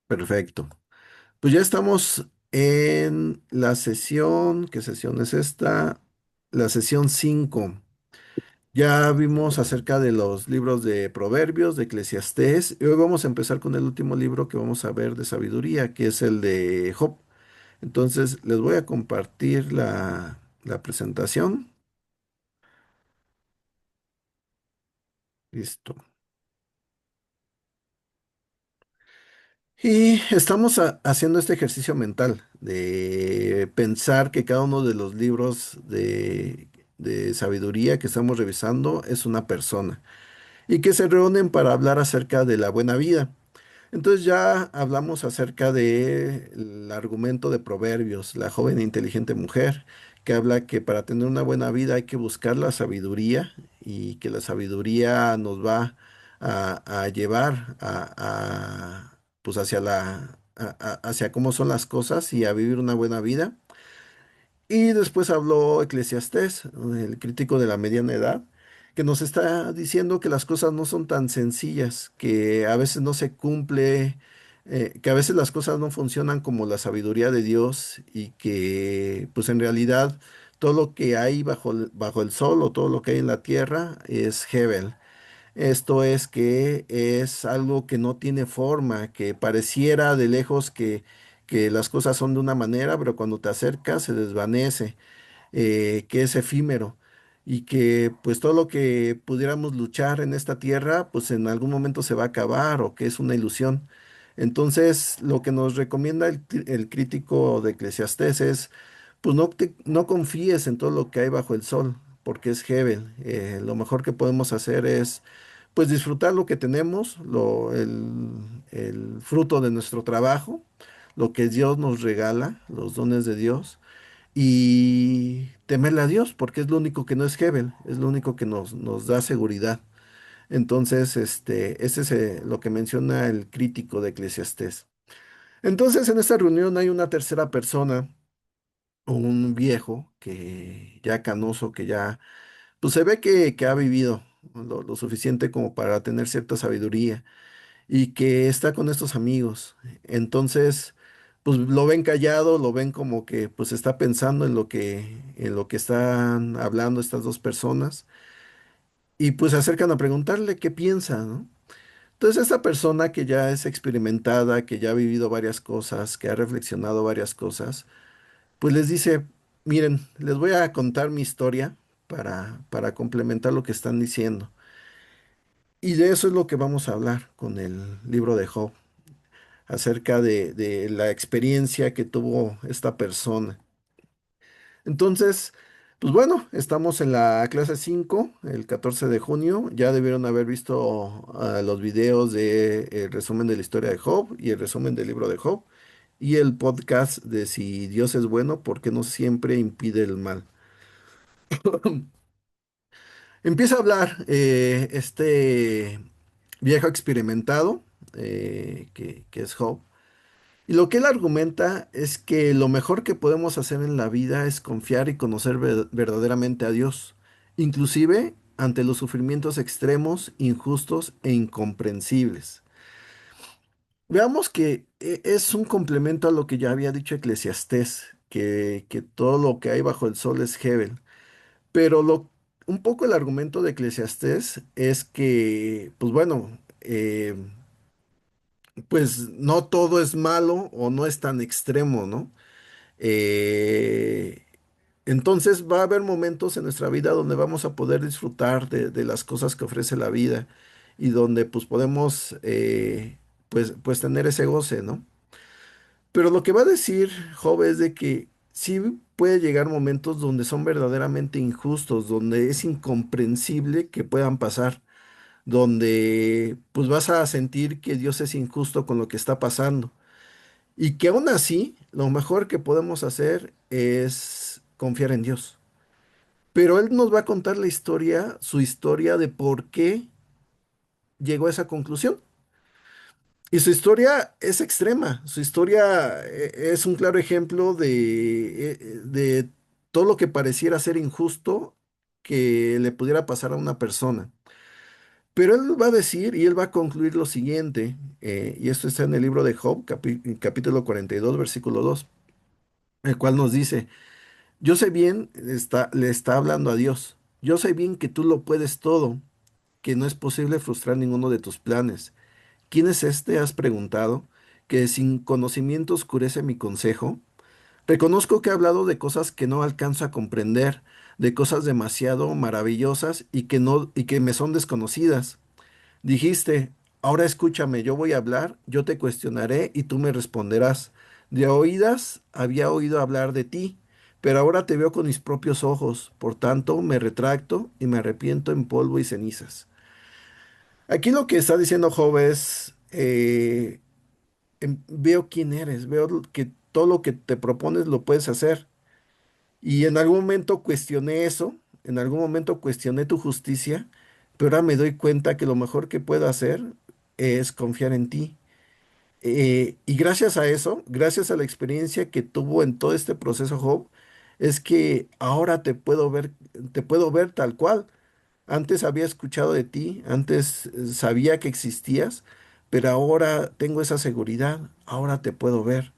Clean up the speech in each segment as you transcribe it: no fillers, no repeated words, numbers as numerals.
Perfecto. Pues ya estamos en la sesión. ¿Qué sesión es esta? La sesión 5. Ya vimos acerca de los libros de Proverbios, de Eclesiastés, y hoy vamos a empezar con el último libro que vamos a ver de sabiduría, que es el de Job. Entonces, les voy a compartir la presentación. Listo. Y estamos haciendo este ejercicio mental de pensar que cada uno de los libros de sabiduría que estamos revisando es una persona y que se reúnen para hablar acerca de la buena vida. Entonces ya hablamos acerca del argumento de Proverbios, la joven e inteligente mujer, que habla que para tener una buena vida hay que buscar la sabiduría y que la sabiduría nos va a llevar pues hacia hacia cómo son las cosas y a vivir una buena vida. Y después habló Eclesiastés, el crítico de la mediana edad, que nos está diciendo que las cosas no son tan sencillas, que a veces no se cumple, que a veces las cosas no funcionan como la sabiduría de Dios y que pues en realidad todo lo que hay bajo el sol o todo lo que hay en la tierra es Hebel. Esto es que es algo que no tiene forma, que pareciera de lejos que las cosas son de una manera, pero cuando te acercas se desvanece, que es efímero y que pues todo lo que pudiéramos luchar en esta tierra, pues en algún momento se va a acabar o que es una ilusión. Entonces, lo que nos recomienda el crítico de Eclesiastés es, pues no confíes en todo lo que hay bajo el sol, porque es Hebel. Lo mejor que podemos hacer es pues disfrutar lo que tenemos, el fruto de nuestro trabajo, lo que Dios nos regala, los dones de Dios, y temerle a Dios, porque es lo único que no es Hebel, es lo único que nos da seguridad. Entonces, ese es lo que menciona el crítico de Eclesiastés. Entonces, en esta reunión hay una tercera persona, un viejo, que ya canoso, que ya, pues se ve que ha vivido lo suficiente como para tener cierta sabiduría y que está con estos amigos. Entonces, pues lo ven callado, lo ven como que pues está pensando en lo que están hablando estas dos personas y pues se acercan a preguntarle qué piensa, ¿no? Entonces, esta persona que ya es experimentada, que ya ha vivido varias cosas, que ha reflexionado varias cosas, pues les dice, miren, les voy a contar mi historia para complementar lo que están diciendo. Y de eso es lo que vamos a hablar con el libro de Job, acerca de la experiencia que tuvo esta persona. Entonces, pues bueno, estamos en la clase 5 el 14 de junio. Ya debieron haber visto los videos de el resumen de la historia de Job y el resumen del libro de Job y el podcast de si Dios es bueno, porque no siempre impide el mal. Empieza a hablar este viejo experimentado, que es Job. Y lo que él argumenta es que lo mejor que podemos hacer en la vida es confiar y conocer verdaderamente a Dios, inclusive ante los sufrimientos extremos, injustos e incomprensibles. Veamos que es un complemento a lo que ya había dicho Eclesiastés, que todo lo que hay bajo el sol es Hebel. Pero un poco el argumento de Eclesiastés es que, pues bueno, pues no todo es malo o no es tan extremo, ¿no? Eh, entonces va a haber momentos en nuestra vida donde vamos a poder disfrutar de las cosas que ofrece la vida y donde pues podemos pues tener ese goce, ¿no? Pero lo que va a decir Job es de que sí puede llegar momentos donde son verdaderamente injustos, donde es incomprensible que puedan pasar, donde pues vas a sentir que Dios es injusto con lo que está pasando. Y que aún así, lo mejor que podemos hacer es confiar en Dios. Pero Él nos va a contar la historia, su historia de por qué llegó a esa conclusión. Y su historia es extrema. Su historia es un claro ejemplo de todo lo que pareciera ser injusto que le pudiera pasar a una persona. Pero él va a decir y él va a concluir lo siguiente, y esto está en el libro de Job, capítulo 42, versículo 2, el cual nos dice, yo sé bien, le está hablando a Dios, yo sé bien que tú lo puedes todo, que no es posible frustrar ninguno de tus planes. ¿Quién es este? Has preguntado, que sin conocimiento oscurece mi consejo. Reconozco que he hablado de cosas que no alcanzo a comprender, de cosas demasiado maravillosas y que me son desconocidas. Dijiste, ahora escúchame, yo voy a hablar, yo te cuestionaré y tú me responderás. De oídas había oído hablar de ti, pero ahora te veo con mis propios ojos. Por tanto, me retracto y me arrepiento en polvo y cenizas. Aquí lo que está diciendo Job es, veo quién eres, veo que todo lo que te propones lo puedes hacer. Y en algún momento cuestioné eso, en algún momento cuestioné tu justicia, pero ahora me doy cuenta que lo mejor que puedo hacer es confiar en ti. Y gracias a eso, gracias a la experiencia que tuvo en todo este proceso Job, es que ahora te puedo ver tal cual. Antes había escuchado de ti, antes sabía que existías, pero ahora tengo esa seguridad, ahora te puedo ver.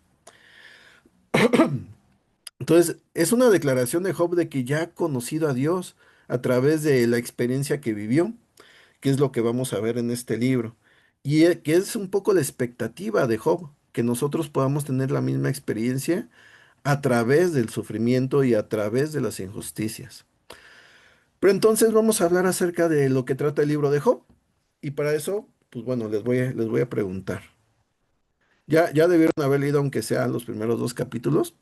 Entonces, es una declaración de Job de que ya ha conocido a Dios a través de la experiencia que vivió, que es lo que vamos a ver en este libro. Y que es un poco la expectativa de Job, que nosotros podamos tener la misma experiencia a través del sufrimiento y a través de las injusticias. Pero entonces vamos a hablar acerca de lo que trata el libro de Job. Y para eso, pues bueno, les voy a preguntar. Ya debieron haber leído aunque sean los primeros dos capítulos.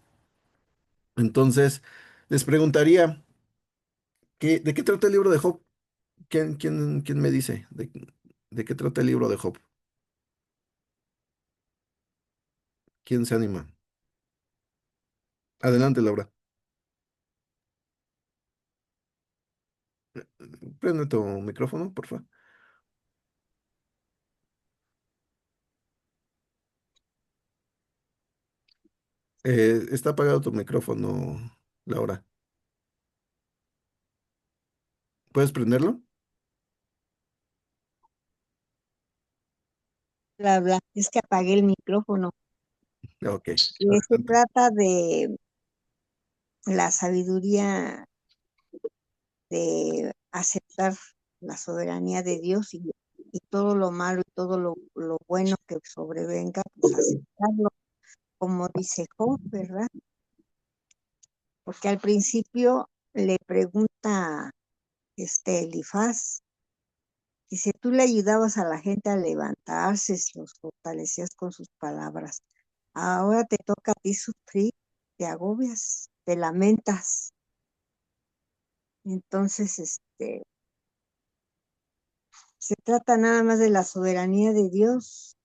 Entonces, les preguntaría, ¿de qué trata el libro de Job? Quién me dice? De qué trata el libro de Job? ¿Quién se anima? Adelante, Laura. Prende tu micrófono, por favor. Está apagado tu micrófono, Laura. ¿Puedes prenderlo? Bla, bla. Es que apagué el micrófono. Ok, Se adelante. trata de la sabiduría de aceptar la soberanía de Dios y todo lo malo y todo lo bueno que sobrevenga, pues aceptarlo, como dice Job, ¿verdad? Porque al principio le pregunta Elifaz, dice, tú le ayudabas a la gente a levantarse, los fortalecías con sus palabras. Ahora te toca a ti sufrir, te agobias, te lamentas. Entonces, se trata nada más de la soberanía de Dios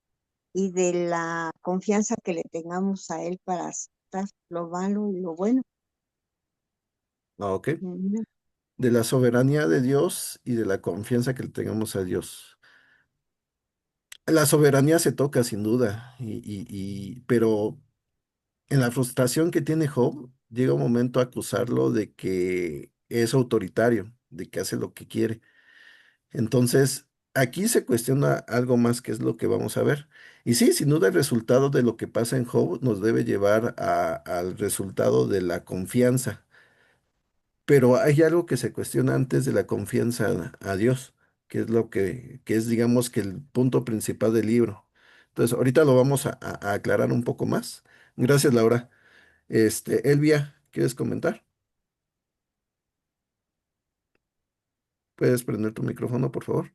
y de la confianza que le tengamos a Él para aceptar lo malo y lo bueno. Ok. Ujú. De la soberanía de Dios y de la confianza que le tengamos a Dios. La soberanía se toca sin duda, pero en la frustración que tiene Job, llega un momento a acusarlo de que es autoritario, de que hace lo que quiere. Entonces, aquí se cuestiona algo más que es lo que vamos a ver. Y sí, sin duda el resultado de lo que pasa en Job nos debe llevar al resultado de la confianza. Pero hay algo que se cuestiona antes de la confianza a Dios, que es que es, digamos, que el punto principal del libro. Entonces, ahorita lo vamos a aclarar un poco más. Gracias, Laura. Elvia, ¿quieres comentar? ¿Puedes prender tu micrófono, por favor?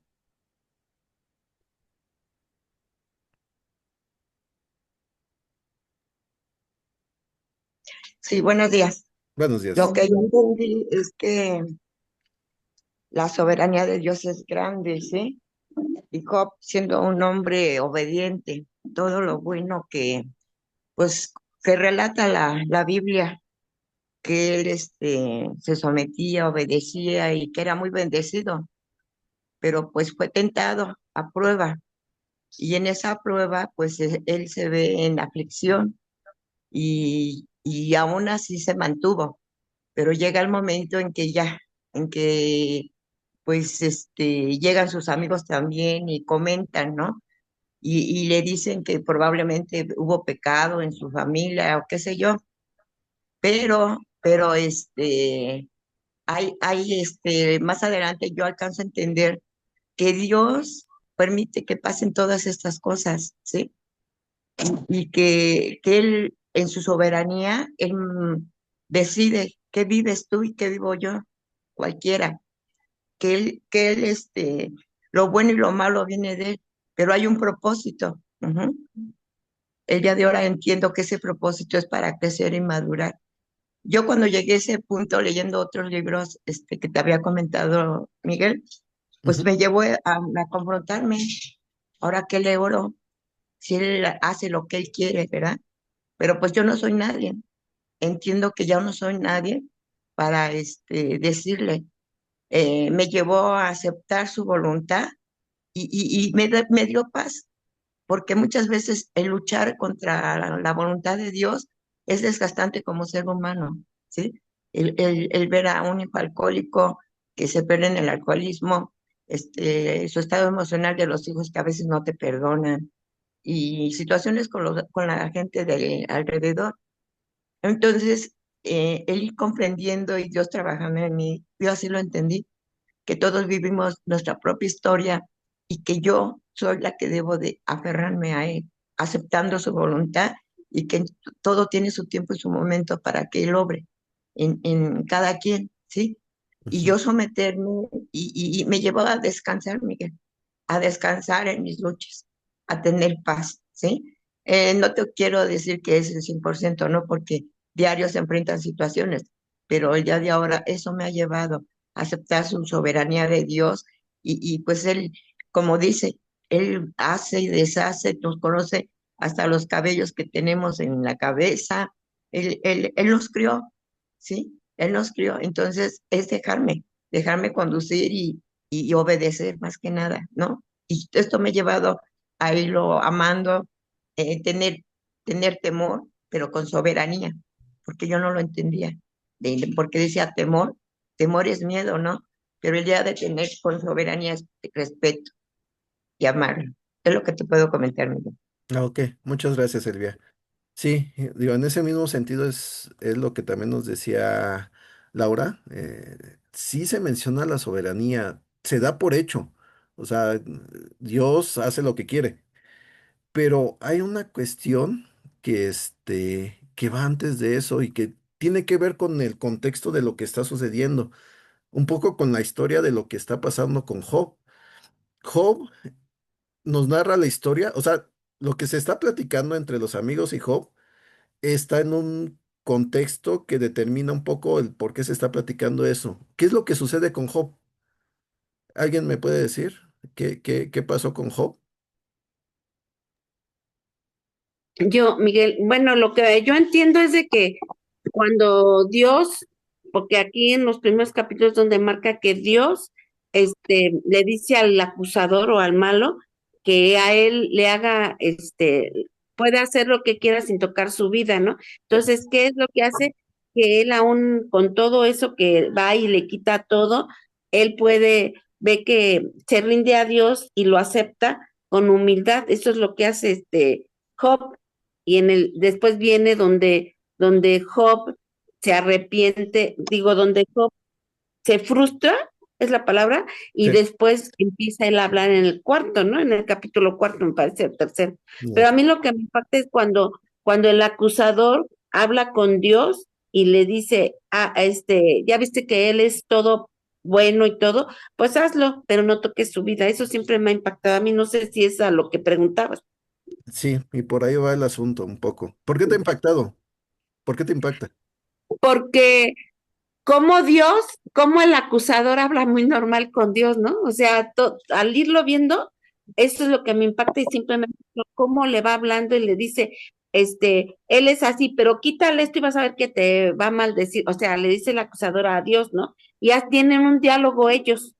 Sí, buenos días. Buenos Lo días. que yo entendí es que la soberanía de Dios es grande, ¿sí? Y Job, siendo un hombre obediente, todo lo bueno pues, que relata la Biblia, que él, se sometía, obedecía y que era muy bendecido, pero pues fue tentado a prueba. Y en esa prueba, pues, él se ve en aflicción y aún así se mantuvo, pero llega el momento en que ya, en que pues llegan sus amigos también y comentan, ¿no? Y le dicen que probablemente hubo pecado en su familia o qué sé yo, pero más adelante yo alcanzo a entender que Dios permite que pasen todas estas cosas, ¿sí? Y que Él, en su soberanía, Él decide qué vives tú y qué vivo yo, cualquiera, lo bueno y lo malo viene de Él, pero hay un propósito. Ujú. El día de ahora entiendo que ese propósito es para crecer y madurar. Yo cuando llegué a ese punto leyendo otros libros que te había comentado, Miguel, pues Ujú. me llevó a confrontarme. Ahora qué le oro, si él hace lo que él quiere, ¿verdad? Pero pues yo no soy nadie. Entiendo que ya no soy nadie para decirle. Me llevó a aceptar su voluntad y me dio paz, porque muchas veces el luchar contra la voluntad de Dios es desgastante como ser humano, ¿sí? El ver a un hijo alcohólico que se pierde en el alcoholismo, su estado emocional de los hijos que a veces no te perdonan y situaciones con la gente de alrededor. Entonces, él ir comprendiendo y Dios trabajando en mí, yo así lo entendí, que todos vivimos nuestra propia historia y que yo soy la que debo de aferrarme a él, aceptando su voluntad y que todo tiene su tiempo y su momento para que él obre en cada quien, ¿sí? Y Ujú. yo someterme y me llevó a descansar, Miguel, a descansar en mis luchas, a tener paz, ¿sí? No te quiero decir que es el 100%, ¿no? Porque diarios se enfrentan situaciones, pero el día de ahora eso me ha llevado a aceptar su soberanía de Dios y pues Él, como dice, Él hace y deshace, nos conoce hasta los cabellos que tenemos en la cabeza, Él nos crió, ¿sí? Él nos crió, entonces es dejarme conducir y obedecer más que nada, ¿no? Y esto me ha llevado a irlo amando, tener, tener temor, pero con soberanía, porque yo no lo entendía, porque decía temor, temor es miedo, ¿no? Pero el día de tener con soberanía es respeto y amarlo. Es lo que te puedo comentar, Miguel. Ah, ok, muchas gracias, Elvia. Sí, digo, en ese mismo sentido es lo que también nos decía Laura. Sí se menciona la soberanía, se da por hecho. O sea, Dios hace lo que quiere. Pero hay una cuestión que va antes de eso y que tiene que ver con el contexto de lo que está sucediendo, un poco con la historia de lo que está pasando con Job. Job nos narra la historia, o sea, lo que se está platicando entre los amigos y Job está en un contexto que determina un poco el por qué se está platicando eso. ¿Qué es lo que sucede con Job? ¿Alguien me puede decir qué pasó con Job? Yo, Miguel, bueno, lo que yo entiendo es de que cuando Dios, porque aquí en los primeros capítulos donde marca que Dios, le dice al acusador o al malo que a él le haga, puede hacer lo que quiera sin tocar su vida, ¿no? Entonces, ¿qué es lo que hace? Que él aún con todo eso que va y le quita todo, él puede, ve que se rinde a Dios y lo acepta con humildad. Eso es lo que hace Job y después viene donde Job se arrepiente, digo, donde Job se frustra, es la palabra, y Sí. después empieza él a hablar en el cuarto, ¿no? En el capítulo cuarto, me parece, el tercero. Pero a Yes. mí lo que me impacta es cuando el acusador habla con Dios y le dice, ya viste que él es todo bueno y todo, pues hazlo, pero no toques su vida. Eso siempre me ha impactado a mí, no sé si es a lo que preguntabas. Sí, y por ahí va el asunto un poco. ¿Por qué te ha impactado? ¿Por qué te impacta? Porque como Dios, como el acusador habla muy normal con Dios, ¿no? O sea, al irlo viendo, eso es lo que me impacta y simplemente cómo le va hablando y le dice, él es así, pero quítale esto y vas a ver que te va a maldecir. O sea, le dice el acusador a Dios, ¿no? Y ya tienen un diálogo ellos.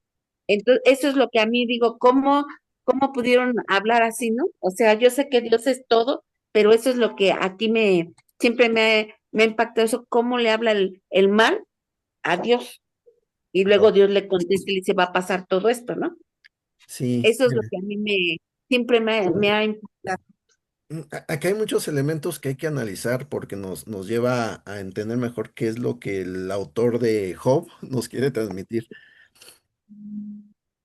Entonces, eso es lo que a mí digo, ¿cómo pudieron hablar así, ¿no? O sea, yo sé que Dios es todo, pero eso es lo que aquí siempre me ha impactado eso, cómo le habla el mal a Dios. Y luego Dios le contesta y le dice, va a pasar todo esto, ¿no? Sí, Eso es lo que a mí siempre me ha impactado. acá hay muchos elementos que hay que analizar porque nos lleva a entender mejor qué es lo que el autor de Job nos quiere transmitir.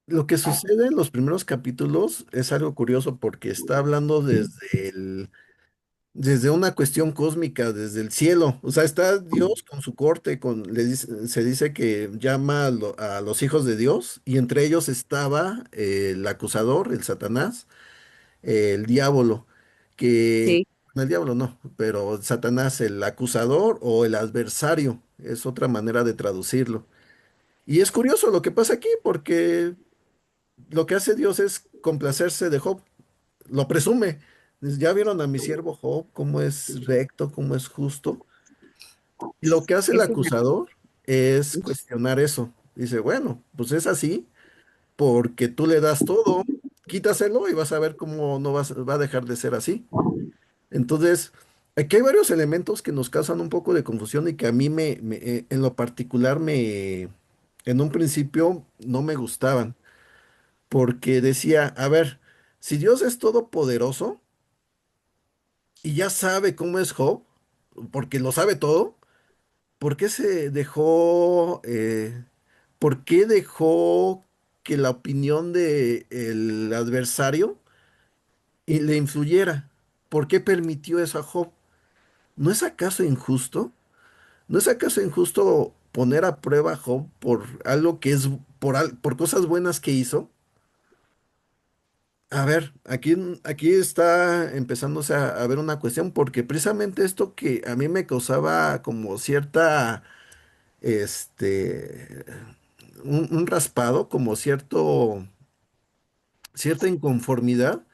Lo que sucede en los primeros capítulos es algo curioso porque está hablando desde una cuestión cósmica, desde el cielo. O sea, está Dios con su corte, se dice que llama a los hijos de Dios y entre ellos estaba el acusador, el Satanás, el diablo, que, Sí, no, el diablo no, pero Satanás, el acusador o el adversario, es otra manera de traducirlo. Y es curioso lo que pasa aquí porque lo que hace Dios es complacerse de Job, lo presume. Ya vieron a mi siervo Job, cómo es recto, cómo es justo. Y lo que hace el esa es acusador es la... cuestionar eso. Dice, bueno, pues es así porque tú le das todo, quítaselo y vas a ver cómo no va a dejar de ser así. Entonces, aquí hay varios elementos que nos causan un poco de confusión y que a mí en lo particular en un principio no me gustaban, porque decía, a ver, si Dios es todopoderoso y ya sabe cómo es Job, porque lo sabe todo, ¿por qué por qué dejó que la opinión del adversario le influyera? ¿Por qué permitió eso a Job? ¿No es acaso injusto? ¿No es acaso injusto poner a prueba a Job por algo que es, por cosas buenas que hizo? A ver, aquí está empezándose a ver una cuestión, porque precisamente esto que a mí me causaba como este, un raspado, como cierta inconformidad,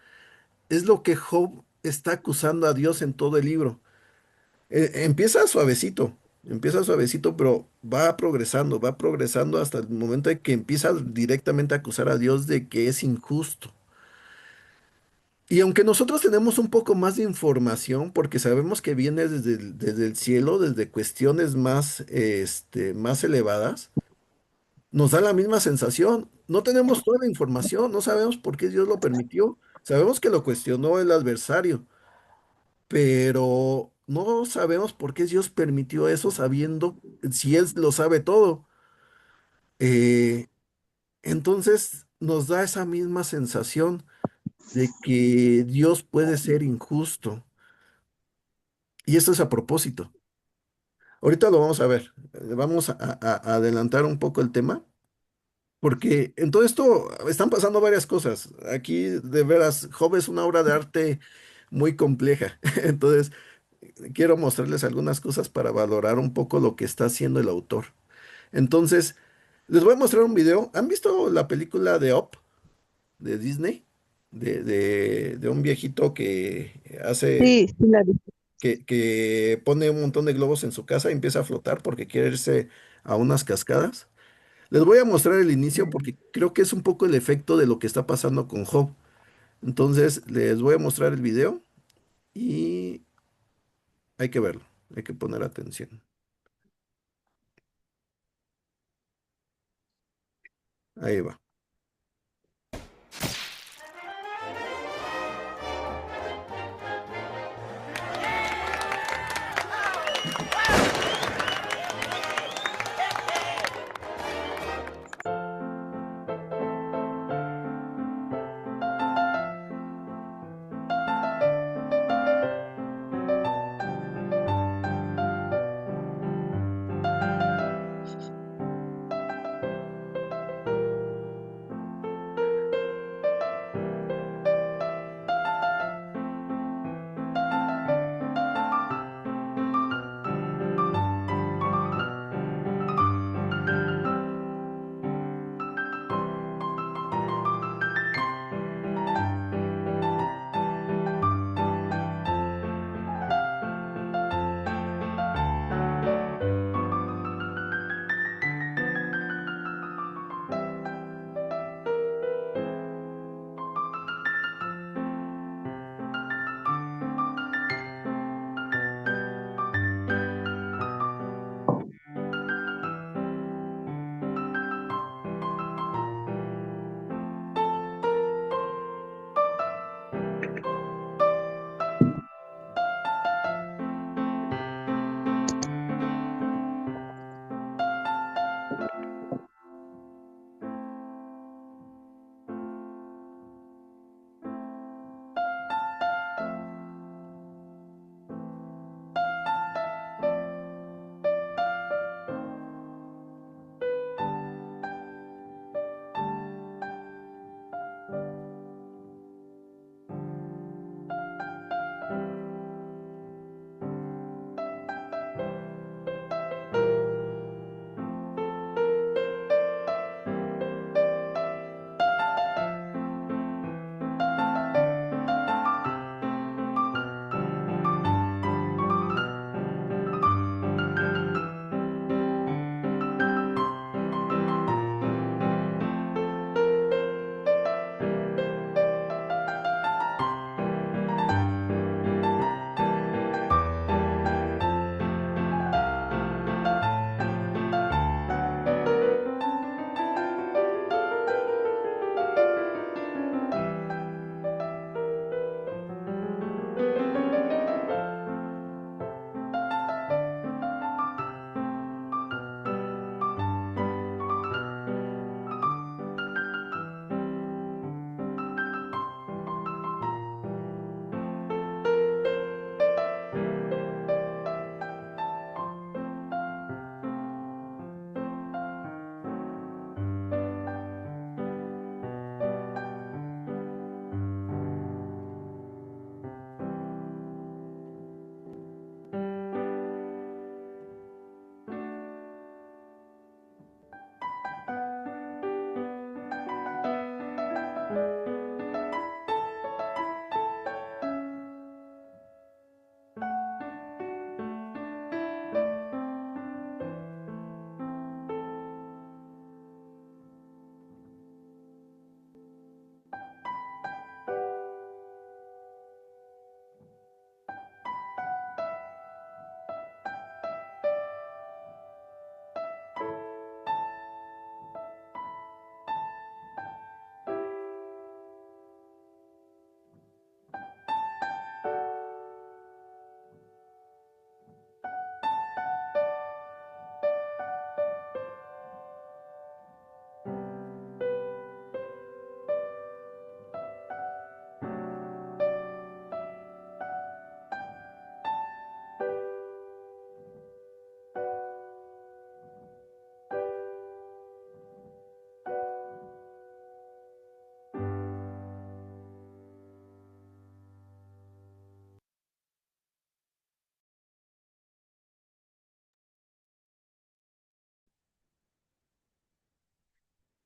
es lo que Job está acusando a Dios en todo el libro. Empieza suavecito, pero va progresando hasta el momento de que empieza directamente a acusar a Dios de que es injusto. Y aunque nosotros tenemos un poco más de información, porque sabemos que viene desde el cielo, desde cuestiones más elevadas, nos da la misma sensación. No tenemos toda la información, no sabemos por qué Dios lo permitió. Sabemos que lo cuestionó el adversario, pero no sabemos por qué Dios permitió eso sabiendo si Él lo sabe todo. Eh, entonces nos da esa misma sensación de que Dios puede ser injusto. Y esto es a propósito. Ahorita lo vamos a ver. Vamos a adelantar un poco el tema, porque en todo esto están pasando varias cosas. Aquí, de veras, Job es una obra de arte muy compleja. Entonces, quiero mostrarles algunas cosas para valorar un poco lo que está haciendo el autor. Entonces, les voy a mostrar un video. ¿Han visto la película de Up de Disney? De un viejito que hace, Sí, sí la vi. que pone un montón de globos en su casa y empieza a flotar porque quiere irse a unas cascadas. Les voy a mostrar el inicio porque creo que es un poco el efecto de lo que está pasando con Job. Entonces, les voy a mostrar el video y hay que verlo, hay que poner atención. Ahí va.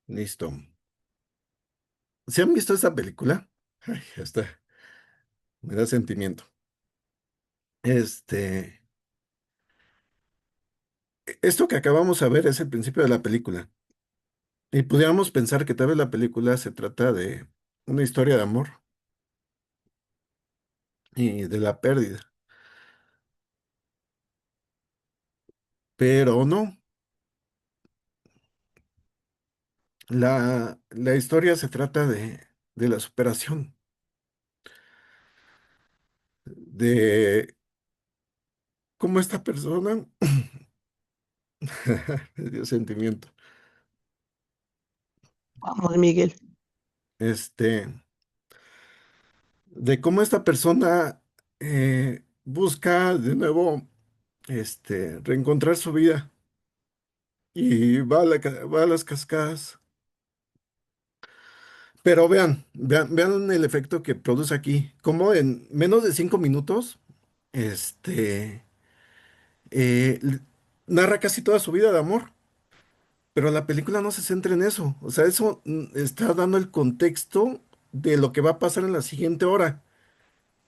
Listo. ¿Se han visto esta película? Ay, ya está. Me da sentimiento. Este, esto que acabamos de ver es el principio de la película. Y pudiéramos pensar que tal vez la película se trata de una historia de amor y de la pérdida. Pero no, la historia se trata de la superación, de cómo esta persona, me dio sentimiento, Vamos, Miguel. este, de cómo esta persona busca de nuevo, reencontrar su vida y va a las cascadas. Pero vean el efecto que produce aquí, como en menos de 5 minutos, este, eh, l- narra casi toda su vida de amor. Pero la película no se centra en eso. O sea, eso está dando el contexto de lo que va a pasar en la siguiente hora,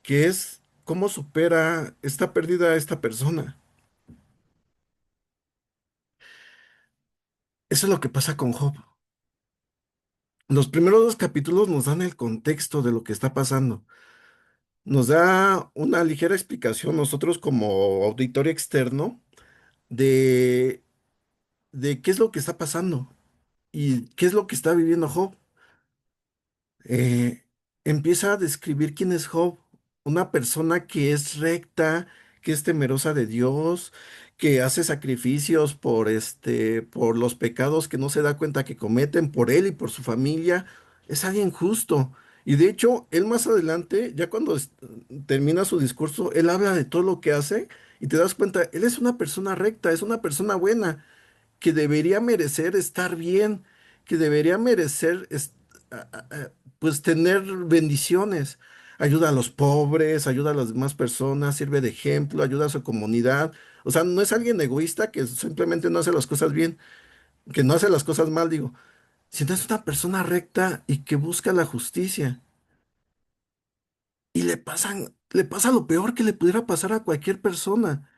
que es cómo supera esta pérdida a esta persona. Eso es lo que pasa con Job. Los primeros 2 capítulos nos dan el contexto de lo que está pasando. Nos da una ligera explicación nosotros como auditorio externo de, de qué es lo que está pasando y qué es lo que está viviendo Job. eh, Empieza a describir quién es Job, una persona que es recta, que es temerosa de Dios, que hace sacrificios por los pecados que no se da cuenta que cometen por él y por su familia. Es alguien justo. Y de hecho, él más adelante, ya cuando termina su discurso, él habla de todo lo que hace y te das cuenta, él es una persona recta, es una persona buena que debería merecer estar bien, que debería merecer pues tener bendiciones. Ayuda a los pobres, ayuda a las demás personas, sirve de ejemplo, ayuda a su comunidad. O sea, no es alguien egoísta que simplemente no hace las cosas bien, que no hace las cosas mal, digo, sino es una persona recta y que busca la justicia. Y le pasa lo peor que le pudiera pasar a cualquier persona.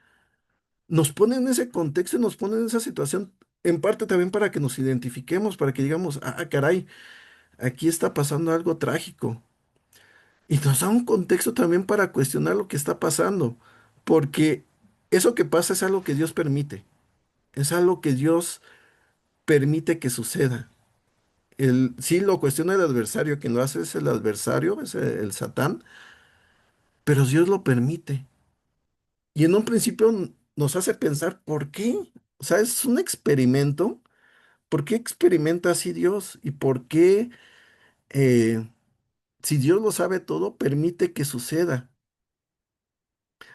Nos pone en ese contexto y nos pone en esa situación, en parte también para que nos identifiquemos, para que digamos, caray, aquí está pasando algo trágico. Y nos da un contexto también para cuestionar lo que está pasando, porque eso que pasa es algo que Dios permite, es algo que Dios permite que suceda. Sí lo cuestiona el adversario, quien lo hace es el adversario, es el Satán, pero Dios lo permite. Y en un principio nos hace pensar, ¿por qué? O sea, es un experimento. ¿Por qué experimenta así Dios? ¿Y por qué, eh, si Dios lo sabe todo, permite que suceda?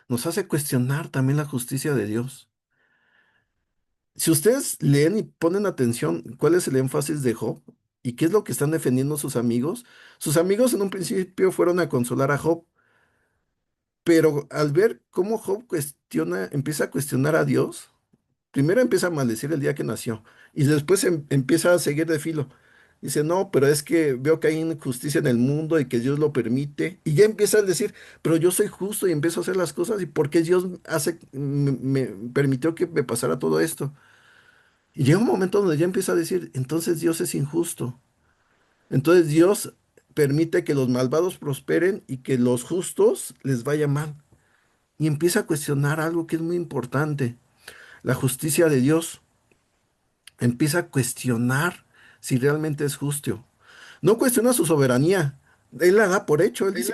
Nos hace cuestionar también la justicia de Dios. Si ustedes leen y ponen atención cuál es el énfasis de Job y qué es lo que están defendiendo sus amigos en un principio fueron a consolar a Job, pero al ver cómo Job empieza a cuestionar a Dios, primero empieza a maldecir el día que nació y después empieza a seguir de filo. Dice, no, pero es que veo que hay injusticia en el mundo y que Dios lo permite. Y ya empieza a decir, pero yo soy justo y empiezo a hacer las cosas y ¿por qué Dios me permitió que me pasara todo esto? Y llega un momento donde ya empieza a decir, entonces Dios es injusto. Entonces Dios permite que los malvados prosperen y que los justos les vaya mal. Y empieza a cuestionar algo que es muy importante, la justicia de Dios. Empieza a cuestionar si realmente es justo. No cuestiona su soberanía. Él la da por hecho. Él dice,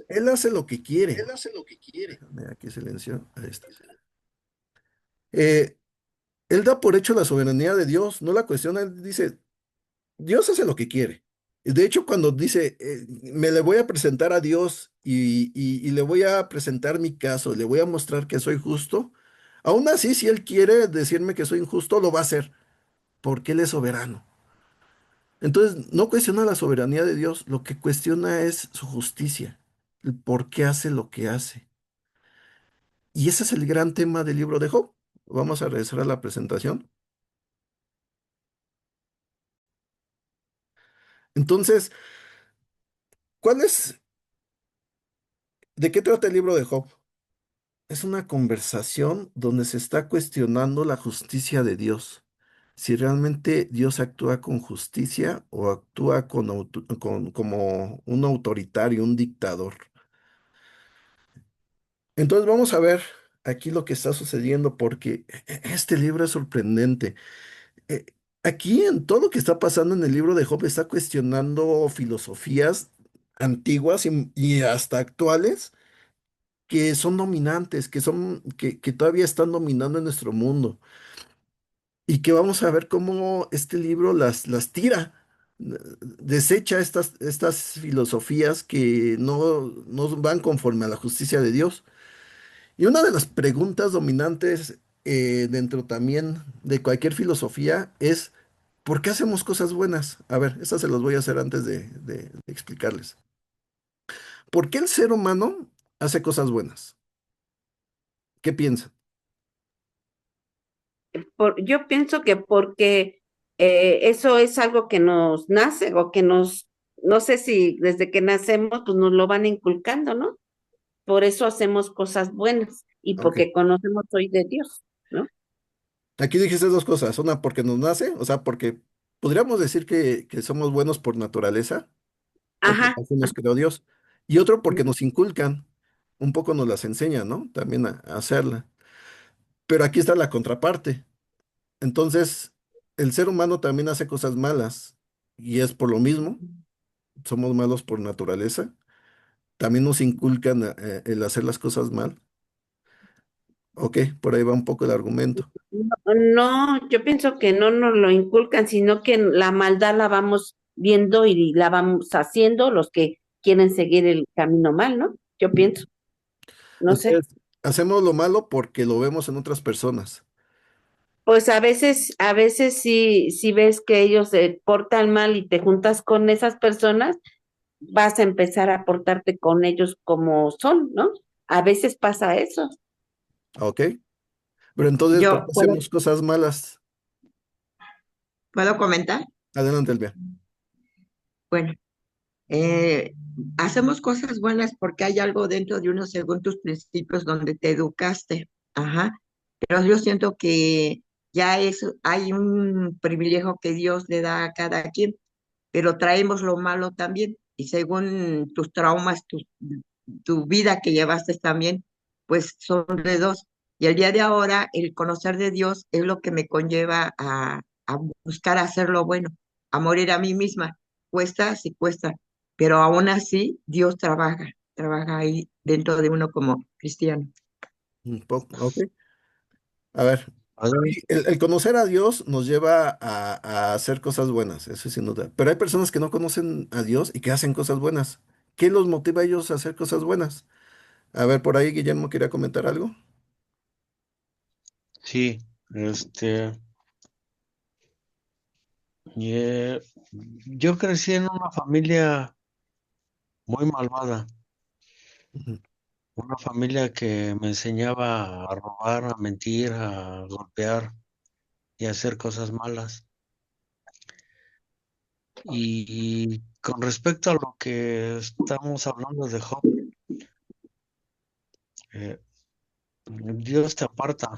él hace lo que quiere. Déjame aquí silencio. Ahí está. Eh, Él da por hecho la soberanía de Dios. No la cuestiona. Él dice, Dios hace lo que quiere. Y de hecho, cuando dice, me le voy a presentar a Dios y le voy a presentar mi caso, le voy a mostrar que soy justo, aún así, si Él quiere decirme que soy injusto, lo va a hacer, porque Él es soberano. Entonces, no cuestiona la soberanía de Dios, lo que cuestiona es su justicia, el por qué hace lo que hace. Y ese es el gran tema del libro de Job. Vamos a regresar a la presentación. Entonces, ¿cuál es, de qué trata el libro de Job? Es una conversación donde se está cuestionando la justicia de Dios. Si realmente Dios actúa con justicia o actúa como un autoritario, un dictador. Entonces vamos a ver aquí lo que está sucediendo porque este libro es sorprendente. Eh, Aquí en todo lo que está pasando en el libro de Job está cuestionando filosofías antiguas y hasta actuales que son dominantes, que todavía están dominando en nuestro mundo y que vamos a ver cómo este libro las tira, desecha estas filosofías que no van conforme a la justicia de Dios. Y una de las preguntas dominantes dentro también de cualquier filosofía es, ¿por qué hacemos cosas buenas? A ver, estas se las voy a hacer antes de explicarles. ¿Por qué el ser humano hace cosas buenas? ¿Qué piensan? Yo pienso que porque eso es algo que nos nace o que no sé si desde que nacemos, pues nos lo van inculcando, ¿no? Por eso hacemos cosas buenas y Ok. porque conocemos hoy de Dios, ¿no? Aquí dijiste dos cosas. Una, porque nos nace, o sea, porque podríamos decir que somos buenos por naturaleza, porque Ajá. así nos creó Dios. Y otro, porque nos inculcan, un poco nos las enseñan, ¿no? También a hacerla. Pero aquí está la contraparte. Entonces, el ser humano también hace cosas malas y es por lo mismo, somos malos por naturaleza. También nos inculcan el hacer las cosas mal. Ok, por ahí va un poco el argumento. No, yo pienso que no nos lo inculcan, sino que la maldad la vamos viendo y la vamos haciendo los que quieren seguir el camino mal, ¿no? Yo pienso, no sé. Entonces, hacemos lo malo porque lo vemos en otras personas. Pues a veces sí, si ves que ellos se portan mal y te juntas con esas personas, vas a empezar a portarte con ellos como son, ¿no? A veces pasa eso. Ok, pero entonces, ¿por Yo qué puedo, hacemos cosas malas? puedo comentar. Adelante, Elvia. Bueno, eh, hacemos cosas buenas porque hay algo dentro de uno según tus principios donde te educaste. Ajá. Pero yo siento que hay un privilegio que Dios le da a cada quien, pero traemos lo malo también. Y según tus traumas, tu vida que llevaste también, pues son de dos. Y el día de ahora, el conocer de Dios es lo que me conlleva a buscar hacer lo bueno, a morir a mí misma. Cuesta, sí cuesta, pero aún así Dios trabaja ahí dentro de uno como cristiano. Un poco, ok. A ver, Adán, el conocer a Dios nos lleva a hacer cosas buenas, eso sin duda. Pero hay personas que no conocen a Dios y que hacen cosas buenas. ¿Qué los motiva a ellos a hacer cosas buenas? A ver, por ahí Guillermo quería comentar algo. sí, eh, yo crecí en una familia muy malvada, Ujú. una familia que me enseñaba a robar, a mentir, a golpear y a hacer cosas malas. Y con respecto a lo que estamos hablando de Job, eh, Dios te aparta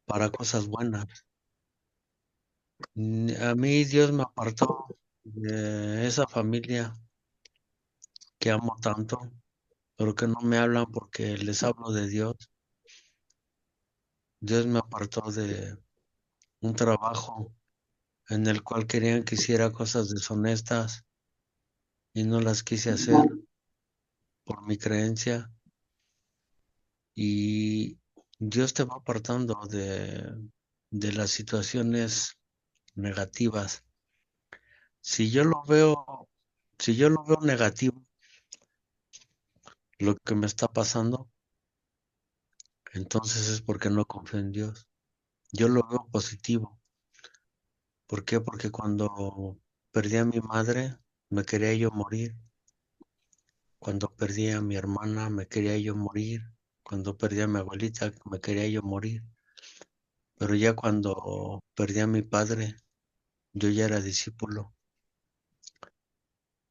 para cosas buenas. A mí Dios me apartó de esa familia que amo tanto, pero que no me hablan porque les hablo de Dios. Dios me apartó de un trabajo en el cual querían que hiciera cosas deshonestas y no las quise hacer por mi creencia. Y Dios te va apartando de las situaciones negativas. Si yo lo veo, si yo lo veo negativo, lo que me está pasando, entonces es porque no confío en Dios. Yo lo veo positivo. ¿Por qué? Porque cuando perdí a mi madre, me quería yo morir. Cuando perdí a mi hermana, me quería yo morir. Cuando perdí a mi abuelita, me quería yo morir. Pero ya cuando perdí a mi padre, yo ya era discípulo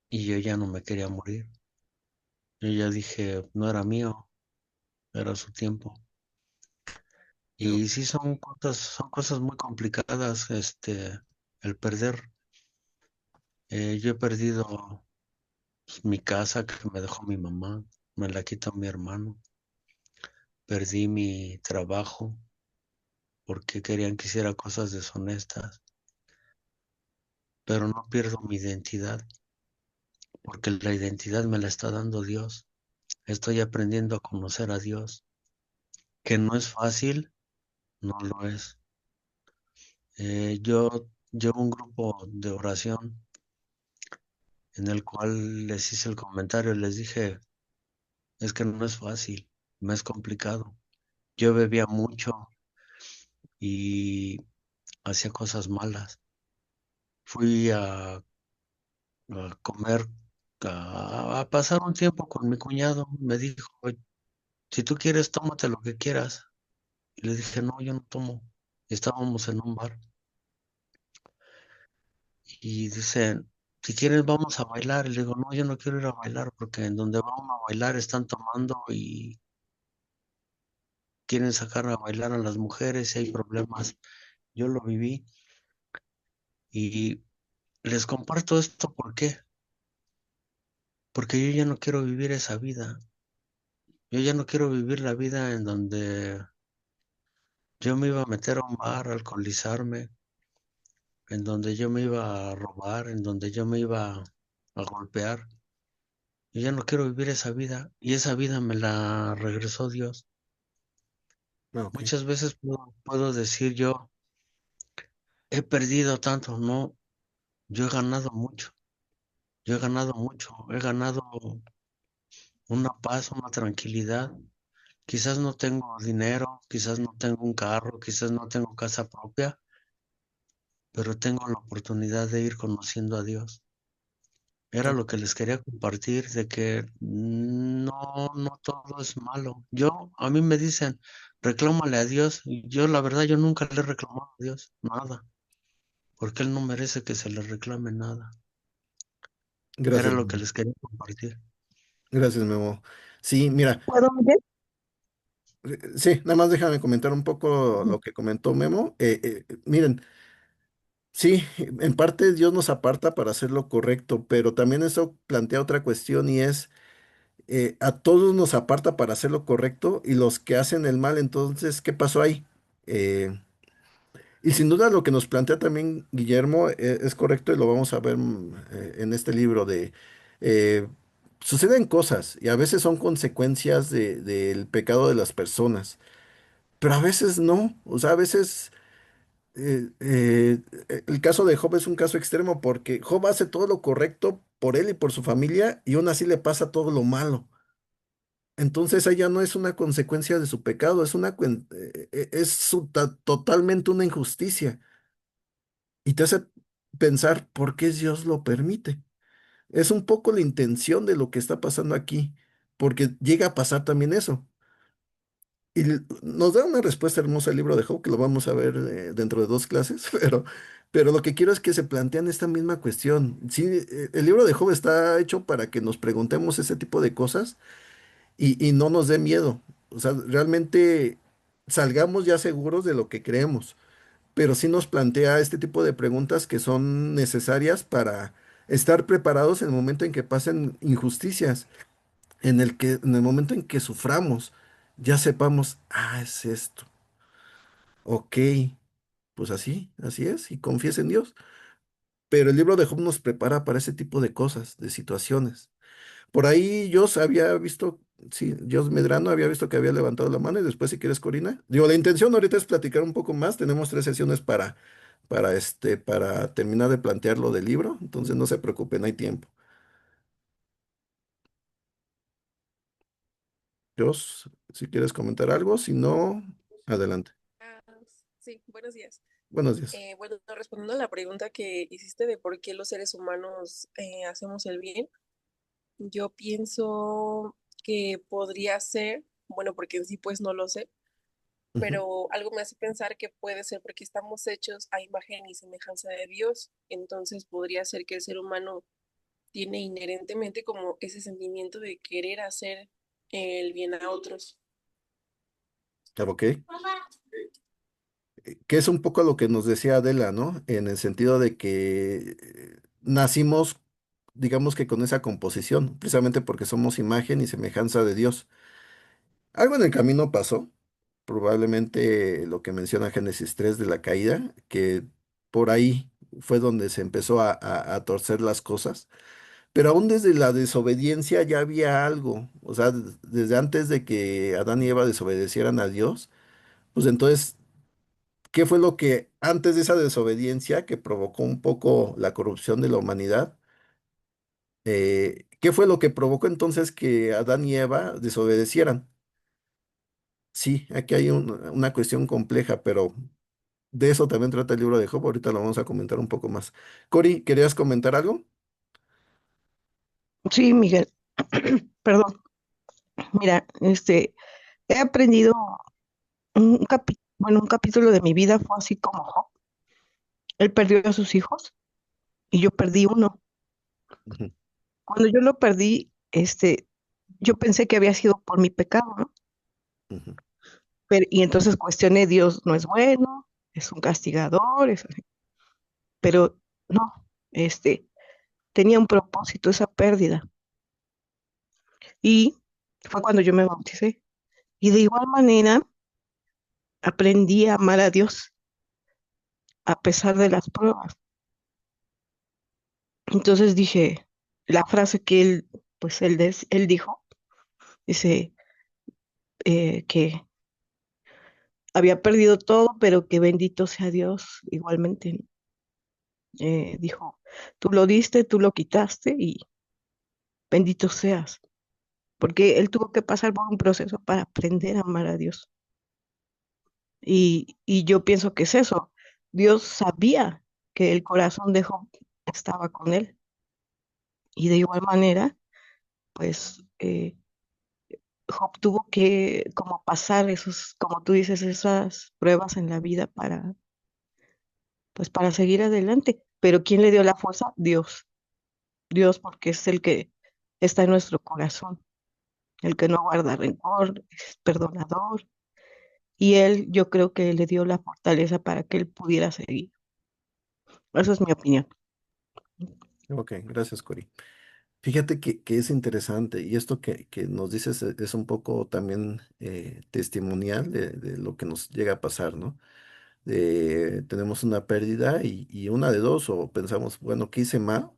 y yo ya no me quería morir. Yo ya dije, no era mío, era su tiempo. Yo- Y sí son cosas muy complicadas, el perder. Yo he perdido pues, mi casa que me dejó mi mamá, me la quitó mi hermano. Perdí mi trabajo porque querían que hiciera cosas deshonestas, pero no pierdo mi identidad porque la identidad me la está dando Dios. Estoy aprendiendo a conocer a Dios, que no es fácil, no lo es. Yo llevo un grupo de oración en el cual les hice el comentario, les dije, es que no es fácil, me es complicado. Yo bebía mucho y hacía cosas malas. Fui a comer, a pasar un tiempo con mi cuñado. Me dijo, si tú quieres, tómate lo que quieras. Y le dije, no, yo no tomo. Estábamos en un bar y dicen, si quieres, vamos a bailar. Y le digo, no, yo no quiero ir a bailar porque en donde vamos a bailar están tomando y quieren sacar a bailar a las mujeres y hay problemas. Yo lo viví y les comparto esto, ¿por qué? Porque yo ya no quiero vivir esa vida. Yo ya no quiero vivir la vida en donde yo me iba a meter a un bar, a alcoholizarme, en donde yo me iba a robar, en donde yo me iba a golpear. Yo ya no quiero vivir esa vida y esa vida me la regresó Dios. ok, Muchas veces puedo decir yo, he perdido tanto, no, yo he ganado mucho, yo he ganado mucho, he ganado una paz, una tranquilidad. Quizás no tengo dinero, quizás no tengo un carro, quizás no tengo casa propia, pero tengo la oportunidad de ir conociendo a Dios. Era lo que les quería compartir, de que no todo es malo. A mí me dicen, reclámale a Dios. Y yo, la verdad, yo nunca le he reclamado a Dios nada, porque Él no merece que se le reclame nada. Era gracias, lo que Memo. les quería compartir. Gracias, Memo. Sí, mira, ¿Puedo, Miguel? sí, nada más déjame comentar un poco lo que comentó Memo. Miren, sí, en parte Dios nos aparta para hacer lo correcto, pero también eso plantea otra cuestión y es, a todos nos aparta para hacer lo correcto y los que hacen el mal, entonces, ¿qué pasó ahí? Eh, y sin duda lo que nos plantea también Guillermo, es correcto y lo vamos a ver, en este libro de... eh, suceden cosas y a veces son consecuencias del pecado de las personas, pero a veces no, o sea, a veces... el caso de Job es un caso extremo porque Job hace todo lo correcto por él y por su familia y aún así le pasa todo lo malo. Entonces ella no es una consecuencia de su pecado, es totalmente una injusticia y te hace pensar por qué Dios lo permite. Es un poco la intención de lo que está pasando aquí, porque llega a pasar también eso. Y nos da una respuesta hermosa el libro de Job, que lo vamos a ver, dentro de 2 clases, pero lo que quiero es que se plantean esta misma cuestión. Sí, el libro de Job está hecho para que nos preguntemos ese tipo de cosas y no nos dé miedo. O sea, realmente salgamos ya seguros de lo que creemos, pero sí nos plantea este tipo de preguntas que son necesarias para estar preparados en el momento en que pasen injusticias, en el momento en que suframos, ya sepamos, es esto. Ok, pues así es, y confíes en Dios. Pero el libro de Job nos prepara para ese tipo de cosas, de situaciones. Por ahí yo había visto, sí, Dios Medrano había visto que había levantado la mano y después si quieres, Corina. Digo, la intención ahorita es platicar un poco más. Tenemos 3 sesiones para terminar de plantear lo del libro. Entonces no se preocupen, hay tiempo. Dios, si quieres comentar algo, si no, adelante. Ah, sí, buenos días. Buenos días. Bueno, respondiendo a la pregunta que hiciste de por qué los seres humanos hacemos el bien, yo pienso que podría ser, bueno, porque en sí pues no lo sé, Ujú. pero algo me hace pensar que puede ser porque estamos hechos a imagen y semejanza de Dios, entonces podría ser que el ser humano tiene inherentemente como ese sentimiento de querer hacer el bien a otros. Ok. Que es un poco lo que nos decía Adela, ¿no? En el sentido de que nacimos, digamos que con esa composición, precisamente porque somos imagen y semejanza de Dios. Algo en el camino pasó, probablemente lo que menciona Génesis 3 de la caída, que por ahí fue donde se empezó a torcer las cosas. Pero aún desde la desobediencia ya había algo, o sea, desde antes de que Adán y Eva desobedecieran a Dios, pues entonces, ¿qué fue lo que antes de esa desobediencia que provocó un poco la corrupción de la humanidad? ¿Qué fue lo que provocó entonces que Adán y Eva desobedecieran? Sí, aquí hay una cuestión compleja, pero de eso también trata el libro de Job. Ahorita lo vamos a comentar un poco más. Cori, ¿querías comentar algo? Sí, Miguel, perdón. Mira, he aprendido un capítulo de mi vida fue así como Job. Él perdió a sus hijos y yo perdí uno. Ujú, Cuando yo lo perdí, yo pensé que había sido por mi pecado, ¿no? ujú, Y entonces cuestioné, Dios no es bueno, es un castigador, es así. Pero no, tenía un propósito esa pérdida. Y fue cuando yo me bauticé. Y de igual manera aprendí a amar a Dios a pesar de las pruebas. Entonces dije, la frase que él dijo, dice que había perdido todo, pero que bendito sea Dios igualmente, ¿no? Dijo, tú lo diste, tú lo quitaste y bendito seas, porque él tuvo que pasar por un proceso para aprender a amar a Dios. Y yo pienso que es eso. Dios sabía que el corazón de Job estaba con él. Y de igual manera, pues Job tuvo que como pasar esos, como tú dices, esas pruebas en la vida pues para seguir adelante. Pero ¿quién le dio la fuerza? Dios. Dios porque es el que está en nuestro corazón, el que no guarda rencor, es perdonador. Y él, yo creo que le dio la fortaleza para que él pudiera seguir. Esa es mi opinión. ok, gracias, Cori. Fíjate que es interesante y esto que nos dices es un poco también testimonial de lo que nos llega a pasar, ¿no? Tenemos una pérdida y una de dos, o pensamos, bueno, ¿qué hice mal?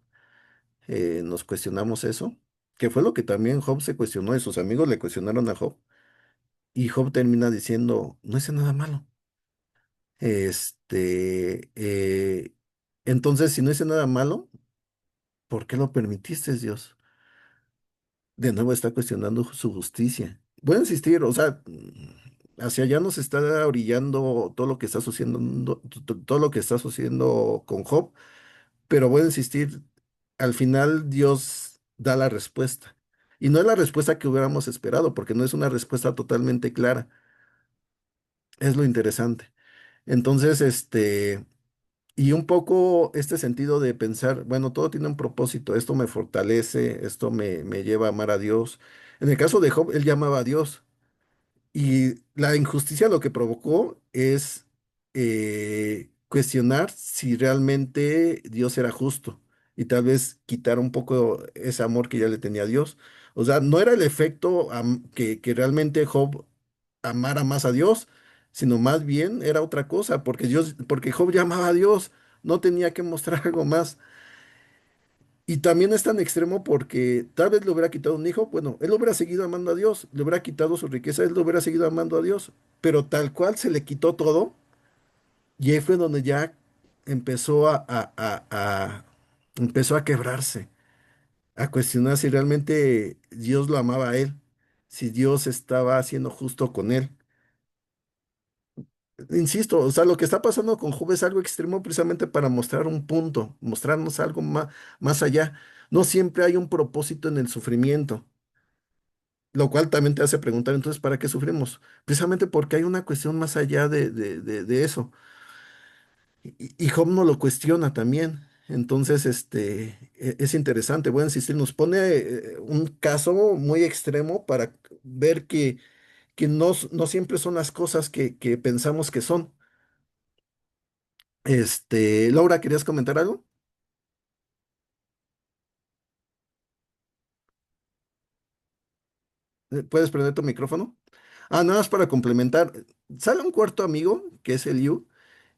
Nos cuestionamos eso, que fue lo que también Job se cuestionó y sus amigos le cuestionaron a Job y Job termina diciendo, no hice nada malo. Este, eh, entonces, si no hice nada malo, ¿por qué lo permitiste, Dios? De nuevo está cuestionando su justicia. Voy a insistir, o sea, hacia allá nos está orillando todo lo que está sucediendo, todo lo que está sucediendo con Job, pero voy a insistir, al final Dios da la respuesta. Y no es la respuesta que hubiéramos esperado, porque no es una respuesta totalmente clara. Es lo interesante. Entonces, y un poco este sentido de pensar, bueno, todo tiene un propósito, esto me fortalece, esto me lleva a amar a Dios. En el caso de Job, él llamaba a Dios y la injusticia lo que provocó es cuestionar si realmente Dios era justo y tal vez quitar un poco ese amor que ya le tenía a Dios. O sea, no era el efecto que realmente Job amara más a Dios, sino más bien era otra cosa, porque porque Job llamaba a Dios, no tenía que mostrar algo más. Y también es tan extremo porque tal vez le hubiera quitado un hijo, bueno, él hubiera seguido amando a Dios, le hubiera quitado su riqueza, él lo hubiera seguido amando a Dios, pero tal cual se le quitó todo, y ahí fue donde ya empezó empezó a quebrarse, a cuestionar si realmente Dios lo amaba a él, si Dios estaba siendo justo con él. Insisto, o sea, lo que está pasando con Job es algo extremo precisamente para mostrar un punto, mostrarnos algo más allá. No siempre hay un propósito en el sufrimiento. Lo cual también te hace preguntar, entonces, ¿para qué sufrimos? Precisamente porque hay una cuestión más allá de eso. Y Job no lo cuestiona también. Entonces, es interesante, voy a insistir, nos pone un caso muy extremo para ver que no siempre son las cosas que pensamos que son. Laura, ¿querías comentar algo? ¿Puedes prender tu micrófono? Ah, nada más para complementar. Sale un cuarto amigo, que es el Yu,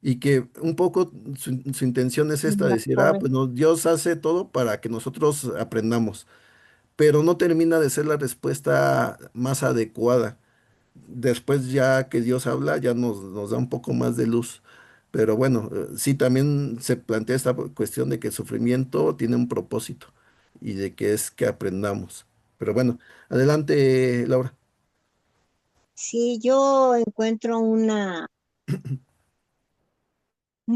y que un poco su intención es esta, La decir, joven. pues Dios hace todo para que nosotros aprendamos, pero no termina de ser la respuesta más adecuada. Después ya que Dios habla, ya nos da un poco más de luz. Pero bueno, sí, también se plantea esta cuestión de que el sufrimiento tiene un propósito y de que es que aprendamos. Pero bueno, adelante, Laura. Sí, yo encuentro un